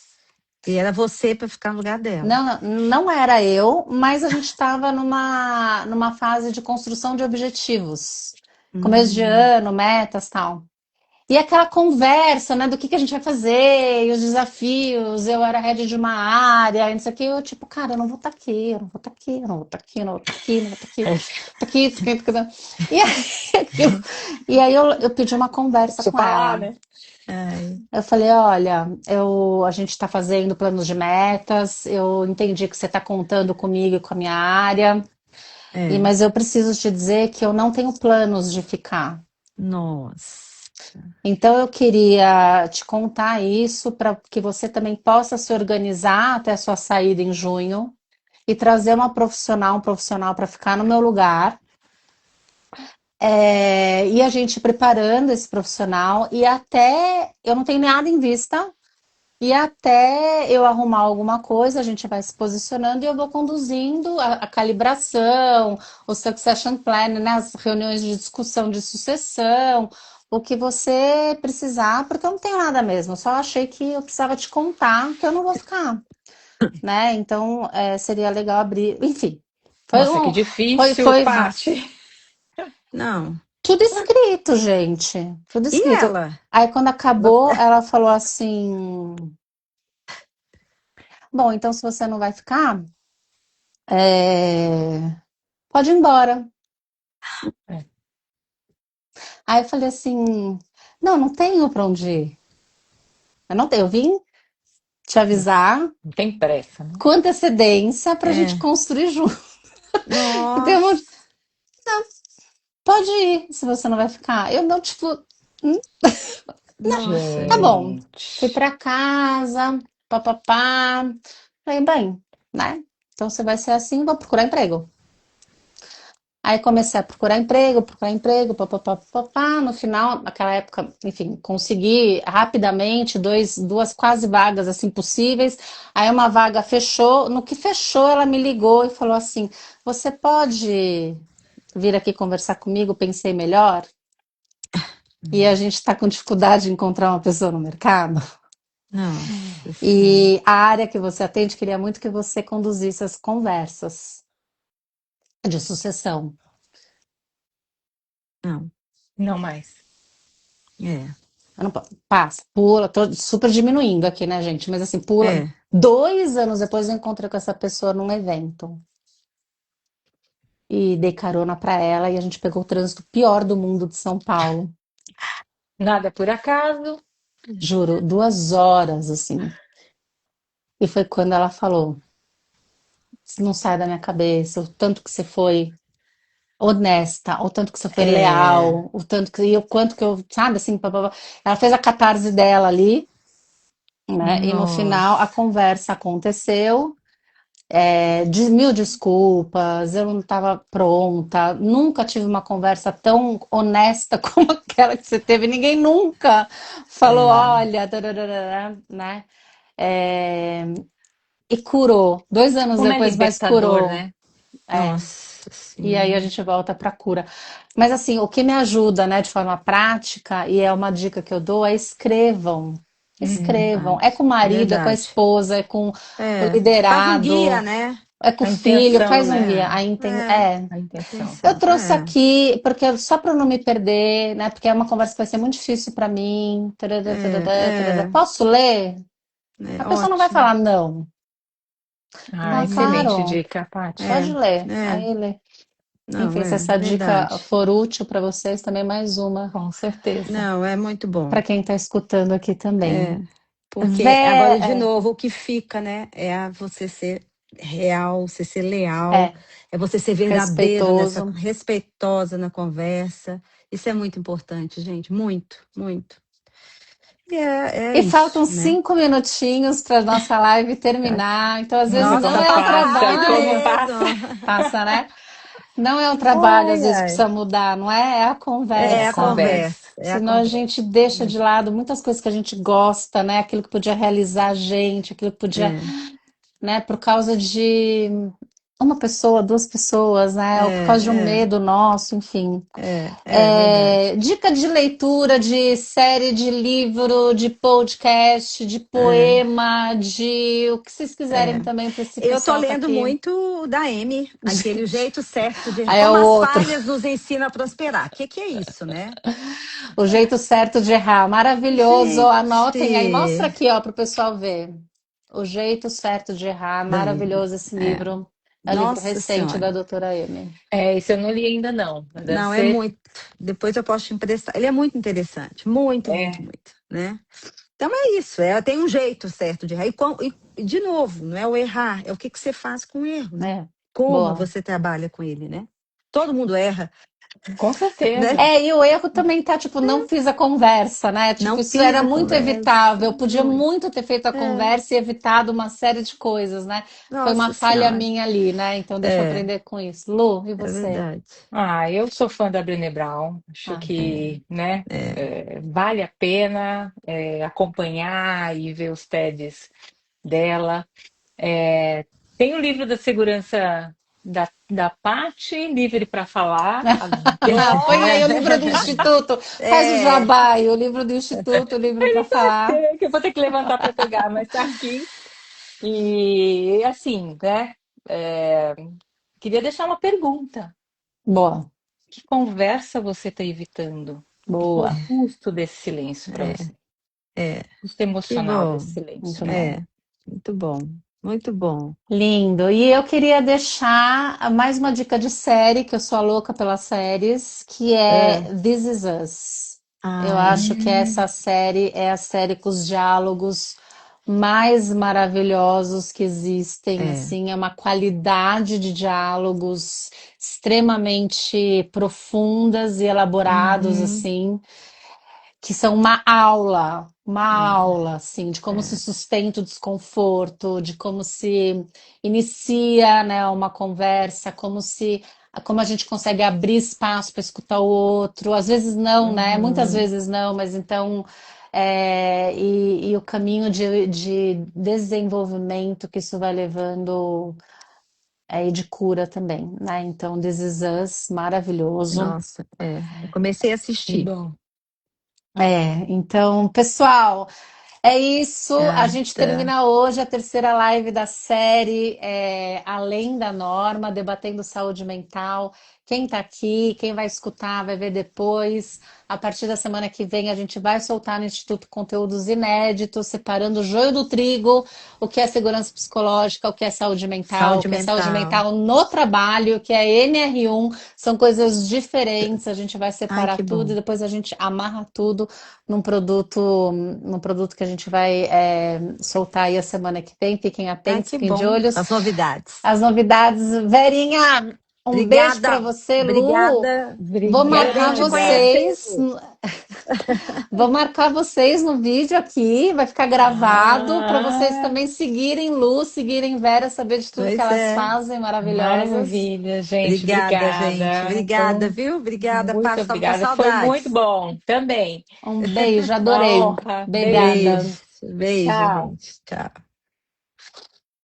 E era você para ficar no lugar dela. Não, não era eu, mas a gente estava numa fase de construção de objetivos. Começo de Hum. ano, metas, tal. E aquela conversa, né, do que a gente vai fazer, e os desafios, eu era head de uma área, e não sei o que, eu tipo, cara, eu não vou estar aqui, eu não vou estar aqui, eu não vou estar aqui, eu não vou estar aqui, eu não vou estar aqui, tô aqui, tô aqui, tô aqui. E aí, eu pedi uma conversa Preciso com falar, ela. né? Ai, Eu falei, olha, a gente está fazendo planos de metas, eu entendi que você está contando comigo e com a minha área, é. mas eu preciso te dizer que eu não tenho planos de ficar. Nossa. Então eu queria te contar isso para que você também possa se organizar até a sua saída em junho e trazer um profissional para ficar no meu lugar. E a gente preparando esse profissional e até eu não tenho nada em vista. E até eu arrumar alguma coisa, a gente vai se posicionando e eu vou conduzindo a calibração, o succession plan, né, as reuniões de discussão de sucessão, o que você precisar, porque eu não tenho nada mesmo. Eu só achei que eu precisava te contar que eu não vou ficar, né? Então seria legal abrir. Enfim, foi Nossa, que um, foi, difícil, foi Paty. Não. tudo escrito, gente, tudo E escrito. ela? Aí quando Ela- acabou, ela falou assim: bom, então se você não vai ficar pode ir embora. É, Aí eu falei assim, não tenho para onde ir. Eu não tenho, eu vim te não, avisar não tem pressa, né? com antecedência para a gente É. construir junto. Então, Nossa. pode ir, se você não vai ficar. Eu não, tipo, Nossa. tá bom. Fui Gente. para casa, papapá. Falei, bem, né? Então se vai ser assim, vou procurar emprego. Aí comecei a procurar emprego, papapá, papapá. No final, naquela época, enfim, consegui rapidamente duas quase vagas assim possíveis. Aí uma vaga fechou. No que fechou, ela me ligou e falou assim: Você pode vir aqui conversar comigo? Pensei melhor. E a gente está com dificuldade de encontrar uma pessoa no mercado. Nossa Senhora. E a área que você atende queria muito que você conduzisse as conversas de sucessão. Não. Não mais. É. Eu não passa, pula, tô super diminuindo aqui, né, gente? Mas assim, pula. É. 2 anos depois eu encontrei com essa pessoa num evento. e dei carona pra ela e a gente pegou o trânsito pior do mundo de São Paulo. Nada por acaso. Juro, 2 horas assim. E foi quando ela falou: não sai da minha cabeça, o tanto que você foi honesta, o tanto que você foi É, leal, o tanto que e o quanto que eu, sabe, assim, pá, pá, pá. Ela fez a catarse dela ali, né? E no final a nossa, conversa aconteceu. Mil desculpas, eu não estava pronta, nunca tive uma conversa tão honesta como aquela que você teve. Ninguém nunca falou, é, olha, tararara, né? É, e curou. 2 anos Como é depois, mas libertador, curou. né? É. nossa E aí a senhora. gente volta para a cura. Mas assim, o que me ajuda, né, de forma prática, e é uma dica que eu dou, é escrevam. É Escrevam. É verdade, com o é marido, é com a verdade. esposa, é com o É, faz um guia, liderado, né? é com o A filho, intenção, faz um né? guia. A intenção. Eu Atenção, trouxe aqui porque só para não me perder, né? Porque é uma conversa que vai ser muito difícil para mim. Tarará, tarará, tarará. é, Posso ler? A pessoa não vai ótimo. falar não. Ah, Não, excelente claro, dica, Paty. pode É, ler. é, Aí lê. não, Enfim, se é essa dica verdade. for útil para vocês, também mais uma Com certeza. Não, é muito bom. para quem está escutando aqui também. É, porque agora, de Vé, novo, o que fica, né, você ser real, você ser leal, é, é você ser verdadeiro nessa, respeitoso. respeitosa na conversa. Isso é muito importante, gente, muito, muito. E é E faltam isso, né? 5 minutinhos para nossa live terminar. Então, às vezes, Nossa, não Nossa, é um passa passa, rápido como trabalho. mesmo. passa. Passa, né? Não é um trabalho, às Ai, vezes, que ai. precisa mudar, não é? É a É a É a conversa. conversa. conversa, é a Senão a conversa. gente deixa de lado muitas coisas que a gente gosta, né? Aquilo que podia realizar a gente, aquilo que podia, É, né? Por causa de uma pessoa, 2 pessoas, né? Ou por causa de um é, medo nosso, enfim. é verdade. Dica de leitura, de série, de livro, de podcast, de É, poema, de o que vocês quiserem é. também para esse Eu tô pessoal que tá lendo aqui. muito o da Amy, aquele O Jeito Certo de Aí é o Como as outro. falhas nos ensinam a prosperar. O que, que é isso, né? O jeito certo de errar. Maravilhoso. Anotem aí. Mostra Gente, aqui, ó, para o pessoal ver. O jeito certo de errar. Dani, Maravilhoso esse é, livro. É o livro nossa recente da Senhora. doutora Amy. É, isso eu não li ainda não. Deve Não, é ser. muito. Depois eu posso te emprestar. Ele é muito interessante. Muito, muito, É, muito, né? Então é isso. Tem um jeito certo de errar. De novo, não é o errar, é o que, que você faz com o erro, né? É, Como boa. você trabalha com ele, né? Todo mundo erra, com certeza. né? E o erro também tá, tipo, não fiz a conversa, né? Tipo, Não isso era fiz a muito conversa. evitável. Eu podia Muito. muito ter feito a É, conversa e evitado uma série de coisas, né? Foi uma nossa falha Senhora. minha ali, né? Então deixa eu É, aprender com isso. Lu, e é você? verdade. Ah, eu sou fã da Brené Brown. Acho Ah, que, né, É. vale a pena acompanhar e ver os TEDs dela. É, tem o livro da segurança da Paty, Livre para Falar. Põe aí Adoro! o livro do Instituto, faz o É, jabá aí, o livro do Instituto, o livro para falar. Que eu vou ter que levantar para pegar, mas tá aqui. E assim, né? é, Queria deixar uma pergunta. Boa, Que conversa você está evitando? E qual o boa, custo desse silêncio para você? é. O custo Que emocional bom. desse silêncio, muito né? bom. É. Muito bom. Muito bom. Lindo. E eu queria deixar mais uma dica de série, que eu sou a louca pelas séries, que é É. This Is Us. Eu Ai, acho que Hum, essa série é a série com os diálogos mais maravilhosos que existem, é. assim, é uma qualidade de diálogos extremamente profundas e elaborados, Uhum. assim, que são uma É, aula, assim, de como se é. sustenta o desconforto, de como se inicia, né, uma conversa, como a gente consegue abrir espaço para escutar o outro. Às vezes não, né? Muitas Uhum. vezes não, mas então e o caminho de desenvolvimento que isso vai levando e de cura também, né? Então, This Is Us, maravilhoso. Nossa, eu comecei a que assistir. bom. Então, pessoal, é isso. A Ah, gente tá. termina hoje a terceira live da série Além da Norma, debatendo saúde mental. quem tá aqui, quem vai escutar, vai ver depois. A partir da semana que vem, a gente vai soltar no Instituto conteúdos inéditos, separando o joio do trigo, o que é segurança psicológica, o que é saúde mental, o Saúde que é saúde mental. mental no trabalho, o que é NR1. São coisas diferentes, a gente vai Ai, separar que tudo e bom. depois a gente amarra tudo num produto que a gente vai soltar aí a semana que vem. Fiquem Ai, atentos, que fiquem de bom. olhos. As novidades. As novidades. Verinha, um beijo para Obrigada, você, Lu. obrigada. Vou Adorei marcar te Obrigada. conhecer. vocês. Vou marcar vocês no vídeo aqui, vai ficar gravado para vocês Ah, também seguirem Lu, seguirem Vera, saber de tudo que Pois elas é. fazem, maravilhosas. maravilha, gente. Obrigada, gente. Obrigada. Obrigada, viu? Obrigada, Muito Paty. Estava com obrigada. Foi muito saudades. bom também. Um beijo, Uma adorei. honra. Obrigada. Beijo. Beijo, beijo, Tchau. gente. Tchau.